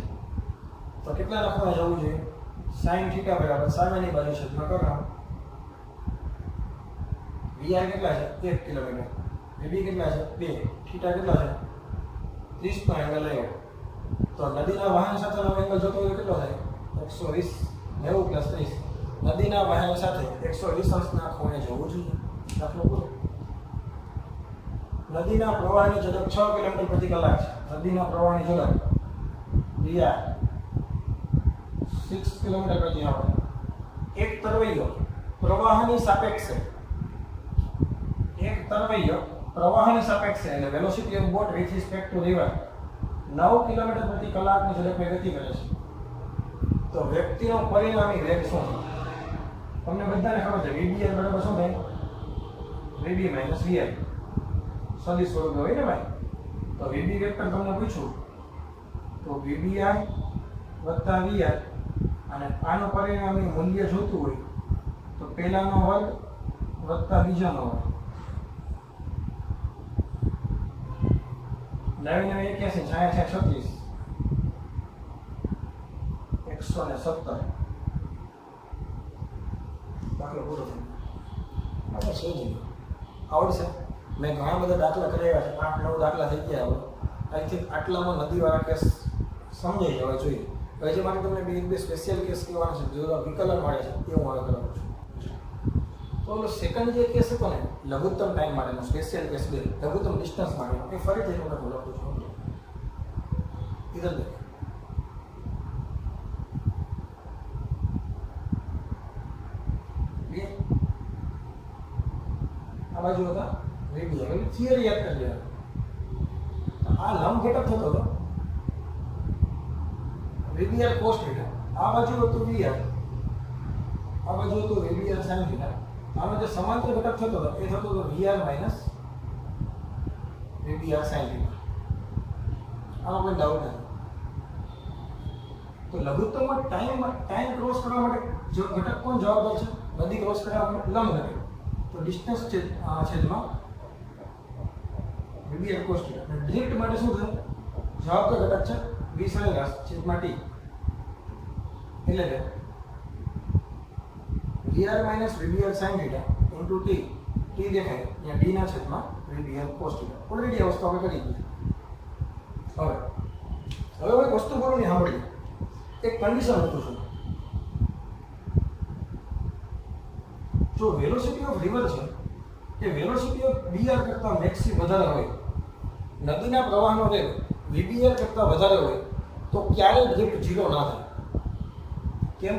તો કેટલાના ખૂણે જવું જોઈએ sin થીટા બરાબર સામેની બાજુ છે તો કરો vr કેટલા છે 1 કિલોમીટર vb કેટલા છે 2 થીટા કેટલા છે 30 નો એંગલ આવ્યો તો નદીના વાહન સાથેનો એંગલ જોતો હોય કેટલો થાય 120 90 + 30 નદીના વાહન સાથે 120 અંશના ખૂણે જવું જોઈએ દાખલો પૂરો નદીના પ્રવાહની ઝડપ 6 કિલોમીટર પ્રતિ કલાક છે નદીના પ્રવાહની ઝડપ vr 6 6 કિલોમીટર પ્રતિ અવર. એક તરવૈયો પ્રવાહની સાપેક્ષે અને velocity of boat with respect to river 9 kilometre પ્રતિ કલાકની ઝડપે ગતિ કરે છે. તો વ્યક્તિનો પરિણામી વેગ શું છે? તમને બધાને ખબર છે VBR બરાબર શું થાય? VB minus VR. સદિશ સ્વરૂપે હોય ને ભાઈ. તો VB વેક્ટર તમને પૂછ્યું તો VBR વત્તા VR અને આનું પરિણામી મૂલ્ય જોતું હોય તો પહેલાનો વર્ગ વત્તા બીજાનો વર્ગ. 9 × 81 66 117. દાખલો પૂરો થયો. આપણે શોધી આવડશે. મેં ઘણા બધા દાખલા કરાવ્યા છે, 8-9 દાખલા થઈ ગયા હવે. આઈ થિંક આટલામાં નદીવાળા કેસ સમજાઈ જવા જોઈએ. હવે જે મારે તમને બે સ્પેશિયલ કેસ કહેવાના છે, જો વિકલન મળે છે એ હું હવે કરાવું છું. તો ઓલો સેકન્ડ જે કેસ હતો ને લઘુત્તમ ટાઈમ માટેનો, સ્પેશિયલ કેસ 2 લઘુત્તમ ડિસ્ટન્સ માટેનો, એ ફરીથી હું તમને લખું છું. ઇધર દેખ આ બાજુ હતા રેડિયલ. હવે થિયરી યાદ કરી લેવાનું. આ લંબ ઘટક થતો હતો VBR cos θ. આ બાજુ હતું VR, આ બાજુ હતું VBR sin θ. આનો જે સમાંતર ઘટક થતો હતો એ થતો હતો VR માઇનસ VBR sin θ. આમાં કોઈ ડાઉટ નથી. તો લઘુત્તમ ટાઈમ ક્રોસ કરવા માટે જો ઘટક કોણ જવાબદાર છે? નદી ક્રોસ કરવા માટે લંબ ઘટક. તો ડિસ્ટન્સ છેદમાં VBR cos θ. ડ્રિફ્ટ માટે શું થયું? જવાબદાર ઘટક છે V સરેરાશ છેદમાં T. એટલે કે VR minus VBR sin θ into T. T દેખાય ત્યાં D ના છેદમાં VBR cos θ. ઓલરેડી આ વસ્તુ આપણે કરી દીધી. હવે એક વસ્તુ બોલું ને સાંભળીએ. એક કન્ડિશન હતું છું. જો વેલોસિટી ઓફ રિવર છે એ વેલોસિટી ઓફ BR કરતાં મેક્સી વધારે હોય, નદીના પ્રવાહનો વેગ VBR કરતાં વધારે હોય તો ક્યારેય ડ્રિફ્ટ 0 ના થાય. કેમ?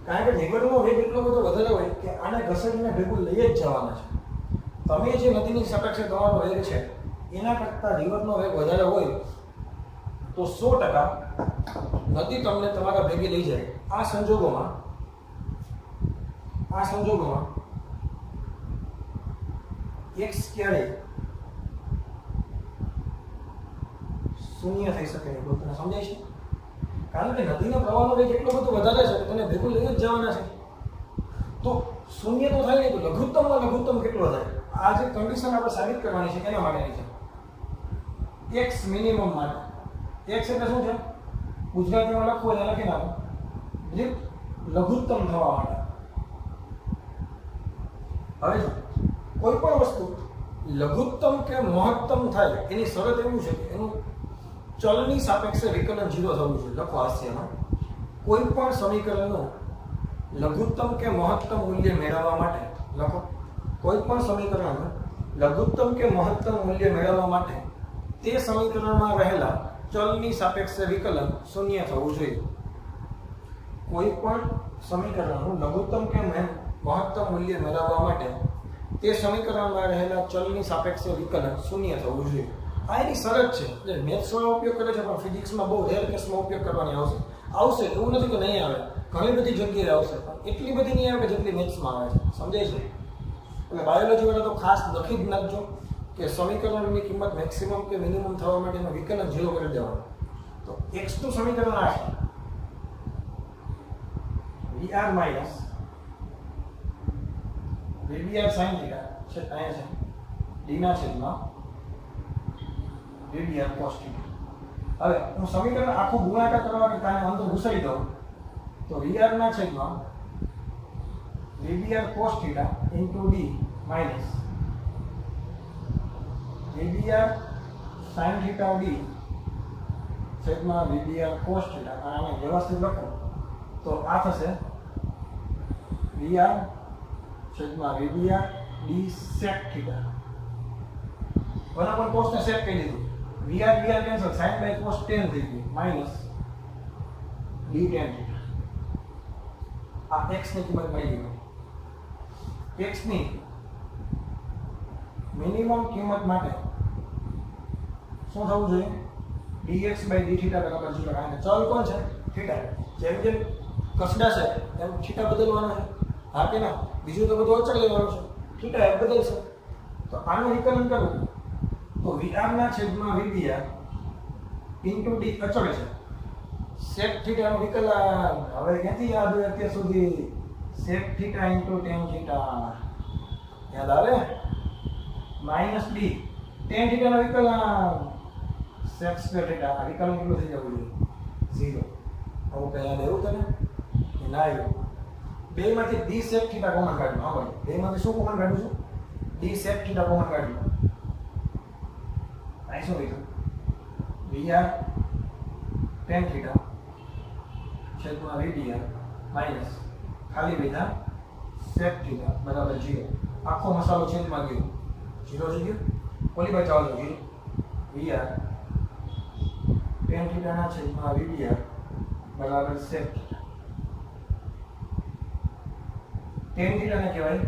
કારણ કે રિવરનો વેગ એટલો બધો વધારે હોય કે આને ઘસડીને ભેગું લઈ જ જવાના છે. તમે જે નદીની સાપેક્ષે તમારો વેગ છે એના કરતાં રિવરનો વેગ વધારે હોય તો 100% નદી તમને તમારા ભેગી લઈ જાય. આ સંજોગોમાં x ક્યારેય શૂન્ય થઈ શકે નહીં. તમને સમજાય છે? કારણ કે નદીના પ્રવાહનો વેગ એટલો બધો વધારે છે કે તને ભેગું લઈ જ જવાના છે. તો શૂન્ય તો થાય નહીં, તો લઘુત્તમમાં લઘુત્તમ કેટલો થાય? આ જે કન્ડિશન આપણે સાબિત કરવાની છે એના માટેની છે. x મિનિમમ માટે. x એટલે શું છે? ગુજરાતીમાં લખવું એટલે લખી નાખો. ડ્રિફ્ટ લઘુત્તમ થવા માટે. હવે કોઈ પણ વસ્તુ લઘુત્તમ કે મહત્તમ થાય એની શરત એવું છે કે એનું ચલની સાપેક્ષે વિકલન 0 થવું જોઈએ. લખો હાસ્યમાં. કોઈ પણ સમીકરણનું લઘુત્તમ કે મહત્તમ મૂલ્ય મેળવવા માટે લખો. કોઈ પણ સમીકરણનું લઘુત્તમ કે મહત્તમ મૂલ્ય મેળવવા માટે તે સમીકરણમાં રહેલા ચલની સાપેક્ષે વિકલન 0 થવું જોઈએ. કોઈ પણ સમીકરણનું લઘુત્તમ કે મહત્તમ મૂલ્ય મેળવવા માટે તે સમીકરણમાં રહેલા ચલની સાપેક્ષે વિકલન 0 થવું જોઈએ. આ એની શરત છે. જે મેથ્સમાં ઉપયોગ કરે છે પણ ફિઝિક્સમાં બહુ રેર કેસમાં ઉપયોગ કરવાની આવશે. એવું નથી કે નહીં આવે, ઘણી બધી જગ્યાએ આવશે, પણ એટલી બધી નહીં આવે કે જેટલી મેથ્સમાં આવે છે. સમજાય છે? એટલે બાયોલોજી વાળા તો ખાસ લખી જ નાખજો કે સમીકરણની કિંમત મેક્સિમમ કે મિનિમમ થવા માટેનું વિકલન 0 કરી દેવાનું. તો x નું સમીકરણ આ છે VR માઇનસ VBR sin θ છે અહીંયા છે D ના છેદમાં VBR cos θ. હવે હું સમીકરણ આખું ગુણાકાર કરવા કે કાને અંદર ઘુસાઈ દઉં તો VR ના છેદમાં VBR cos θ into D minus VBR sin θ D છેદમાં VBR cos θ. આને વ્યવસ્થિત લખો તો આ થશે VR છેદમાં VBR D sec θ. બરાબર cos ને sec કહી દીધું. VR cancel, sin by cos tan થઈ ગયું માઇનસ D tan θ. આ x ની કિંમત મળી ગઈ x ની મિનિમમ કિંમત માટે શું થવું જોઈએ dx dθ બરાબર 0 કારણ કે ચલ કોણ છે થીટા જેમ જેમ કસડાશે એમ થીટા બદલવાનો છે હા કે ના બીજું તો બધું અચળ લેવાનું છે થીટા એ બદલશે તો આનું વિકલન કરવું તો vr ના છેદમાં vbr ઇન્ટુ d અચળ છે sec થીટા નું વિકલન હવે ક્યાંથી યાદ હોય અત્યાર સુધી sec theta into tan theta યાદ આવે માઈનસ d tan થીટા નું વિકલન sec સ્ક્વેર થીટા આ વિકલન કેટલું થઈ જવું જોઈએ 0 આવું કઈ યાદ આવ્યું તને કે ના આવ્યું બે માંથી d sec થીટા કોમન કાઢ્યું હા ભાઈ બે માંથી શું કોમન કાઢ્યું છું d sec થીટા કોમન કાઢ્યું અહીં શું લીધું vr tan થીટા છેદમાં vdr માઈનસ ખાલી બેઠા sec થીટા બરાબર 0 આખો મસાલો છેદમાં ગયો 0 થઈ ગયો ઓલી બાજુ ચાલો 0 vr tan થીટા ના છેદમાં vdr બરાબર sec tan થીટા ને કહેવાય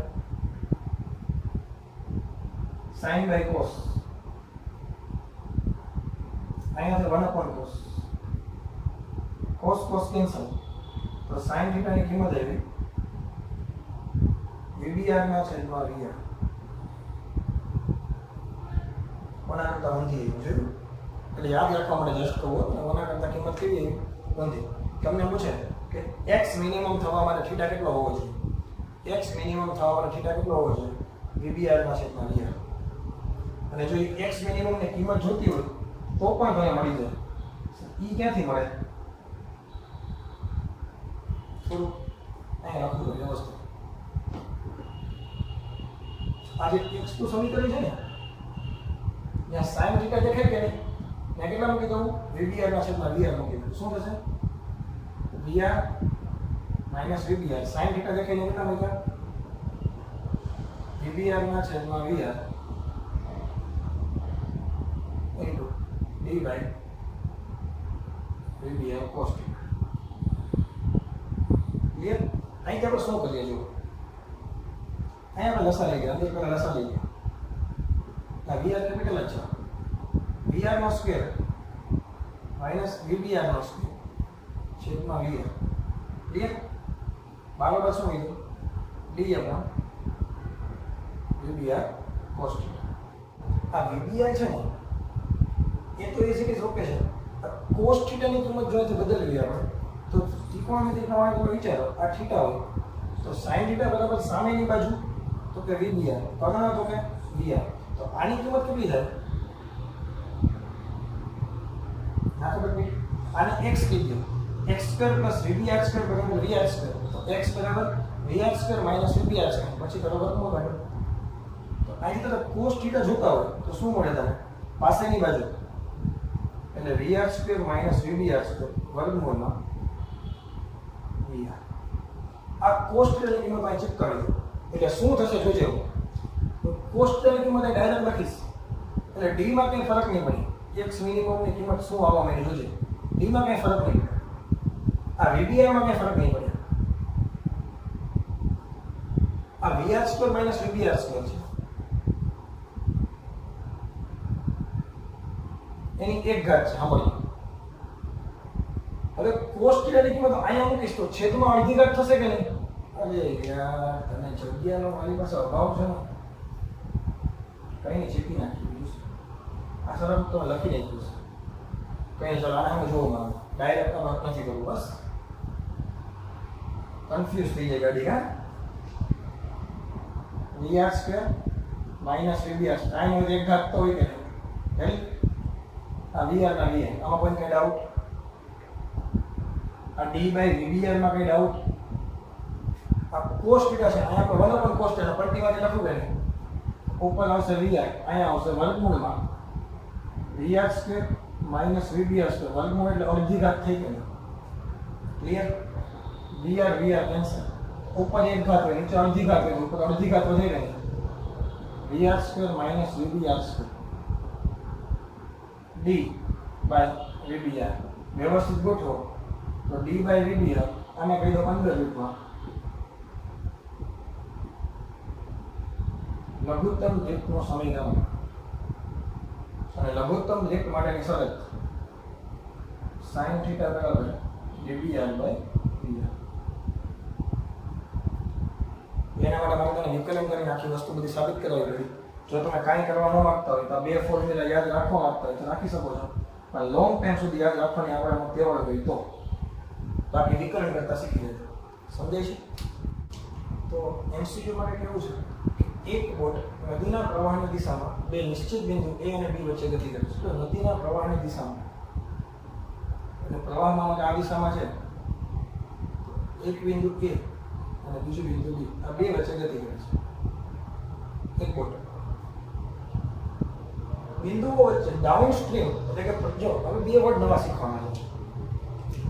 sin by cos અહીંયા છે 1 upon cos cos cos cancel તો sin થીટા ની કિંમત આવી vdr ના છેદમાં vr કોના કરતા ઊંધી આવી જોયું એટલે યાદ રાખવા માટે જસ્ટ કહું કોના કરતા કિંમત કેવી આવી ઊંધી તમને પૂછે કે x મિનિમમ થવા માટે થીટા કેટલો હોવો જોઈએ x મિનિમમ થવા માટે થીટા કેટલો હોવો જોઈએ vbr ના છેદમાં vr અને જો x મિનિમમ ની કિંમત જોતી હોય તો પણ તમને મળી જાય ઈ ક્યાંથી મળે થોડું અહીં લખું તો વ્યવસ્થિત આ જે x નું સમીકરણ છે ને ત્યાં sin થીટા દેખાય કે નહીં ત્યાં કેટલા મૂકી દઉં vbr ના છેદમાં vr મૂકી દઉં શું થશે vr minus vbr sin theta દેખાય ને કેટલા મૂક્યા vbr ના છેદમાં vr into d by vbr cos theta clear અહીં આપણે શું કરીએ જો અહીં આપણે લસા લઈ ગયા અંદર પહેલા લસા લઈ ગયા આ vr કેપિટલ જ છે vr નો સ્ક્વેર માઈનસ vbr નો સ્ક્વેર છેદમાં vr ક્લિયર બરાબર શું કીધું d upon vbr cos theta આ vbr છે ને એ તો એ સિરીઝ ઓકે છે cos theta ની કિંમત જોઈએ તો બદલવી આપણે તો ત્રિકોણમિતિ પ્રમાણે તમે વિચારો આ થીટા હોય તો sin થીટા બરાબર સામેની બાજુ તો કે vbr કર્ણ તો કે vr તો આની કિંમત કેટલી થાય ના ખબર પડી આને x કીધું x2 vbr2 બરાબર vr2 તો x બરાબર vr2 vbr2 પછી કરો વર્ગમૂળ કાઢો તો અહીં તો cos થીટા જોતા હોય તો શું મળે તમને પાસેની બાજુ એટલે vr2 vbr2 વર્ગમૂળમાં vr આ cos થીટા ની કિંમત અહીં ચેક કરી દો એટલે શું થશે જોજો તો cos થીટા ની કિંમત ડાયરેક્ટ લખીશ એટલે d માં કંઈ ફરક નહીં પડે x મિનિમમ ની કિંમત શું આવવા માંડી જોજો d માં કંઈ ફરક નહીં પડે આ vbr માં કંઈ ફરક નહીં પડે આ vr2 vbr2 છે એની એક ઘાત છે સાંભળો હવે cos થીટા ની કિંમત અહીંયા મૂકીશ તો છેદમાં અડધી ઘાત થશે કે નહીં અરે યાર તને જગ્યાનો મારી પાસે અભાવ છે ને કઈ નહીં ચેપી નાખી બીજું આ સરળ તો લખી નાખ્યું છે કઈ ચાલો આને જોવો મારું ડાયરેક્ટ વાત નથી કરવું બસ કન્ફ્યુઝ થઈ જાય ગાડી હા vr2 vbr ટાઈમ હોય એક ઘાત તો હોય કે નહીં આ vr ના vr આમાં કોઈ કઈ ડાઉટ આ d by vbr માં કઈ ડાઉટ આ cos થીટા છે અહીંયા પર 1 upon cos થીટા પટ્ટીમાં જે લખું કે ઉપર આવશે vr અહીંયા આવશે વર્ગમૂળમાં vr2 vbr2 વર્ગમૂળ એટલે અડધી ઘાત થઈ ગઈ ક્લિયર vr કેન્સલ ઉપર એક ઘાત હોય નીચે અડધી ઘાત હોય ઉપર અડધી ઘાત વધી રહી vr2 vbr2 d by vbr વ્યવસ્થિત ગોઠવો તો d by vbr આને કહી દો 15 રૂપમાં લઘુત્તમ ડ્રિફ્ટનો સમયગાળો અને લઘુત્તમ ડ્રિફ્ટ માટેની શરત sin θ બરાબર dvr/dr. એના માટે મારે તમને વિકલન કરીને આખી વસ્તુ બધી સાબિત કરવી પડી. જો તમે કાંઈ કરવા ન માંગતા હોય તો બે ફોર્મ્યુલા યાદ રાખવા માંગતા હોય તો રાખી શકો છો, પણ લોંગ ટાઈમ સુધી યાદ રાખવાની આપણે તેવડ હોય તો બાકી વિકલન કરતા શીખી લેજો. સમજાય છે? તો એમસીક્યુ માટે કેવું છે કે એક બોટ નદીના પ્રવાહની દિશામાં બે નિશ્ચિત બિંદુ A અને B વચ્ચે ગતિ કરે છે. તો નદીના પ્રવાહની દિશામાં એટલે પ્રવાહમાં આ દિશામાં છે એક બિંદુ A અને બીજું બિંદુ B, આ બે વચ્ચે ગતિ કરે છે એક બોટ. બિંદુઓ વચ્ચે ડાઉનસ્ટ્રીમ એટલે કે જો હવે બે વર્ડ નવા શીખવાના છે.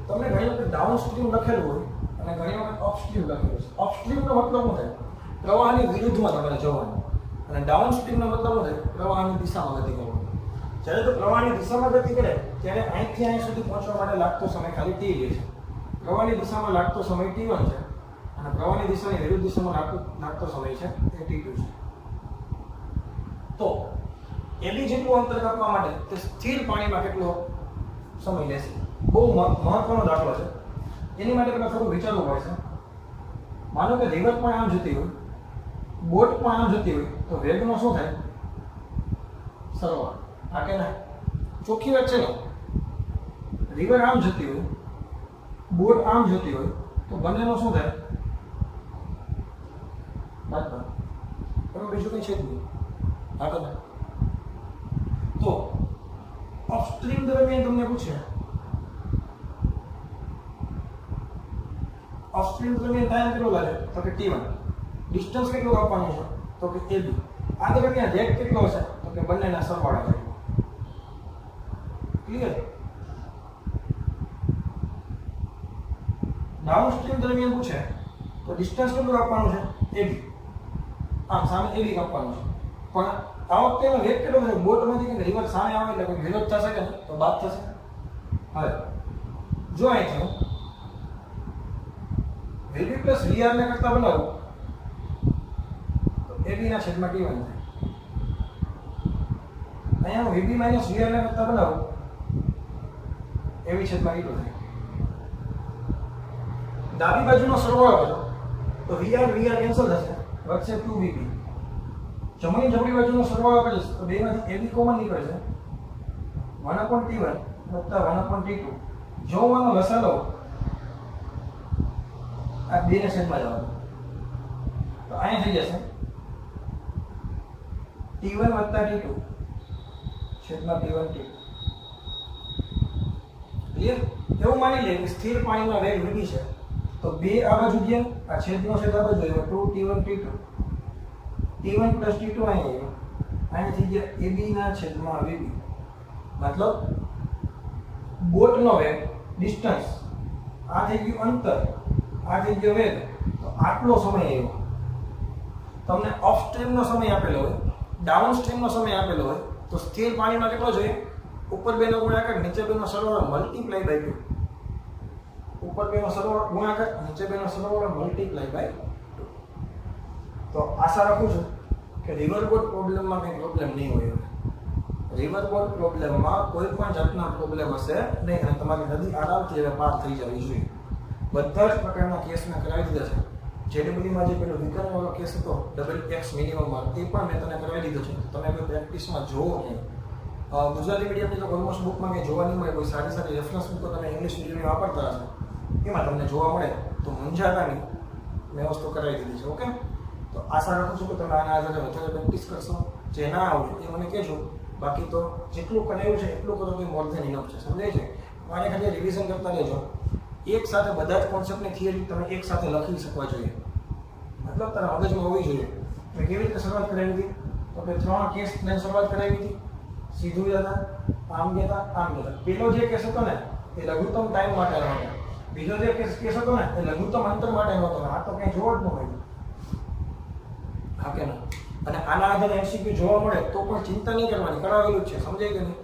તમને ઘણી વખત ડાઉનસ્ટ્રીમ લખેલું હોય અને ઘણી વખત અપસ્ટ્રીમ લખેલું છે. અપસ્ટ્રીમનો મતલબ શું થાય? પ્રવાહની વિરુદ્ધમાં તમારે જવાનું. અને ડાઉનસ્ટ્રીમનો મતલબ શું થાય? પ્રવાહની દિશામાં ગતિ કરવાની. જ્યારે તો પ્રવાહની દિશામાં ગતિ કરે ત્યારે અહીંથી અહીં સુધી પહોંચવા માટે લાગતો સમય ખાલી t છે. પ્રવાહની દિશામાં લાગતો સમય t1 છે અને પ્રવાહની દિશાની વિરુદ્ધ દિશામાં લાગતો સમય છે એ t2 છે. તો AB જેટલું અંતર કાપવા માટે તે સ્થિર પાણીમાં કેટલો સમય લેશે? બહુ મહત્વનો દાખલો છે. એની માટે તમે થોડું વિચારવું પડશે. માનો કે રિવર પણ આમ જતી હોય, બોટ પણ આમ જતી હોય, તો વેગનો શું થાય? સરવાળો. હા કે ના? ચોખ્ખી વાત છે ને? રિવર આમ જતી હોય, બોટ આમ જતી હોય, તો બંનેનો શું થાય? બાદબાકી. તમે બીજું કંઈ છે જ નહીં. હા કે ના? તો અપસ્ટ્રીમ દરમિયાન તમને પૂછે અપસ્ટ્રીમ દરમિયાન ટાઈમ કેટલો લાગે? તો કે t1. ડિસ્ટન્સ કેટલું આપવાનું છે? તો કે AB. આ દરમિયાન રેટ કેટલો હશે? તો કે બંનેના સરવાળા છે. ક્લિયર? ડાઉનસ્ટ્રીમ દરમિયાન પૂછે તો ડિસ્ટન્સ કેટલું આપવાનું છે? AB. આમ સામે AB આપવાનું છે. પણ આ વખતે એનો વેગ કેટલો છે? બોટમાંથી કે રિવર સામે આવે એટલે કોઈ વિરોધ થશે કે તો બાદ થશે. હવે જો અહીંથી VB પ્લસ VR ને કરતા બનાવો તો AB ના છેદમાં T1 થાય. અહીંયા હું VB માઇનસ VR ને કરતા બનાવું AB છેદમાં T2 થાય. ડાબી બાજુનો સરવાળો કરો તો VR કેન્સલ થશે, વધશે 2VB. જમણી બાજુનો સરવાળો કરીશ તો બેમાંથી AB કોમન નીકળશે 1/T1 વત્તા 1/T2. જો હું આનો લસા લઉં આ બે ને છેદમાં જવાનું તો અહીંયા થઈ જશે T1 વત્તા T2 છેદમાં T1 T2. ક્લિયર? એવું માની લઈએ કે સ્થિર પાણીમાં વેગ v છે તો બે આ બાજુ ગયા, આ છેદનો છેદ આ બાજુ આવ્યો 2T1 T2. T1 plus T2 અહીંયા થઈ ગયા AB ના છેદમાં VB. મતલબ બોટનો વેગ ડિસ્ટન્સ આ થઈ ગયું અંતર, આ થઈ ગયો વેગ, તો આટલો સમય આવ્યો. તમને અપસ્ટ્રીમનો સમય આપેલો હોય, ડાઉનસ્ટ્રીમનો સમય આપેલો હોય તો સ્થિર પાણીમાં કેટલો જોઈએ? ઉપર બેનો ગુણાકાર નીચે બેનો સરવાળો મલ્ટીપ્લાય બાય 2. ઉપર બેનો સરવાળો ગુણાકાર નીચે બેનો સરવાળો મલ્ટીપ્લાય બાય 2. તો આશા રાખું છું કે રિવરબોટ પ્રોબ્લેમમાં કંઈ પ્રોબ્લેમ નહીં હોય. રિવરબોટ પ્રોબ્લેમમાં કોઈ પણ જાતના પ્રોબ્લેમ હશે નહીં અને તમારી નદી આરામથી હવે પાર થઈ જવી જોઈએ. બધા જ પ્રકારના કેસ મેં કરાવી દીધા છે. જેડબલ્યુમાં જે પેલો વિકલનવાળો કેસ હતો XX મિનિમમમાં તે પણ મેં તને કરાવી દીધો છે. તમે કોઈ પ્રેક્ટિસમાં જોવો નહીં. ગુજરાતી મીડિયમની તો ઓલમોસ્ટ બુકમાં કંઈ જોવા નહીં મળે. કોઈ સારી સારી રેફરન્સ બુકો તમે ઇંગ્લિશ મીડિયમની વાપરતા હશો એમાં તમને જોવા મળે તો મૂંઝાતા નહીં. મેં વસ્તુ કરાવી દીધી છે. ઓકે? તો આશા રાખું છું કે તમે આના આધારે વધારે પ્રેક્ટિસ કરશો. જે ના આવડે એ મને કહેજો. બાકી તો જેટલું કરાયું છે એટલું કરો તો મોર ધેન ઇનફ છે. સમજાય છે? મારે ખાલી રિવિઝન કરતા રહેજો. એક સાથે બધા જ કોન્સેપ્ટની થિયરી તમે એક સાથે લખી શકવા જોઈએ. મતલબ તારા મગજમાં હોવી જોઈએ. મેં કેવી રીતે શરૂઆત કરાવી હતી? તો કે 3 કેસ લઈને શરૂઆત કરાવી હતી. સીધું જતા, આમ ગયા, આમ ગયા. પેલો જે કેસ હતો ને એ લઘુત્તમ ટાઈમ માટે હતો. બીજો જે કેસ હતો ને એ લઘુત્તમ અંતર માટે હતો. આ તો કંઈ જોવા જ ન હોય. હા કે ના? અને આના આધારે MCQ જોવા મળે તો પણ ચિંતા નહીં કરવાની, કરાવેલું જ છે. સમજાય કે નહીં?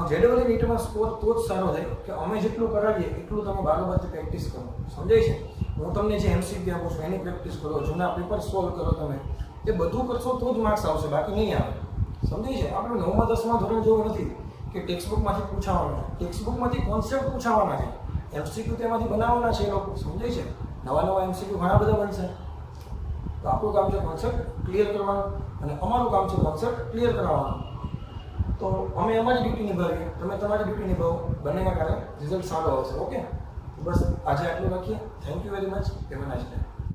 જેડબલ્યુ નીટમાં સ્કોર તો જ સારો થાય કે અમે જેટલું કરાવીએ એટલું તમે બારોબારથી પ્રેક્ટિસ કરો. સમજાય છે? હું તમને જે MCQ આપું છું એની પ્રેક્ટિસ કરો, જૂના પેપર સોલ્વ કરો. તમે એ બધું કરશો તો જ માર્ક્સ આવશે, બાકી નહીં આવે. સમજાય છે? આપણે 9મા 10મા ધોરણ જેવું નથી કે ટેક્સ્ટબુકમાંથી પૂછાવાના છે. ટેક્સ્ટબુકમાંથી કોન્સેપ્ટ પૂછાવાના છે, એમસીક્યુ તેમાંથી બનાવવાના છે એ લોકો. સમજાય છે? નવા નવા એમસીક્યુ ઘણા બધા બનશે. તો આપણું કામ છે કોન્સેપ્ટ ક્લિયર કરવાનું અને અમારું કામ છે કોન્સેપ્ટ ક્લિયર કરાવવાનું. તો અમે અમારી ડ્યુટી નિભાવીએ, તમે તમારી ડ્યુટી નિભાવો, બંનેના કારણે રિઝલ્ટ સારો આવશે. ઓકે, બસ આજે આટલું રાખીએ. Thank you very much. Have a nice day.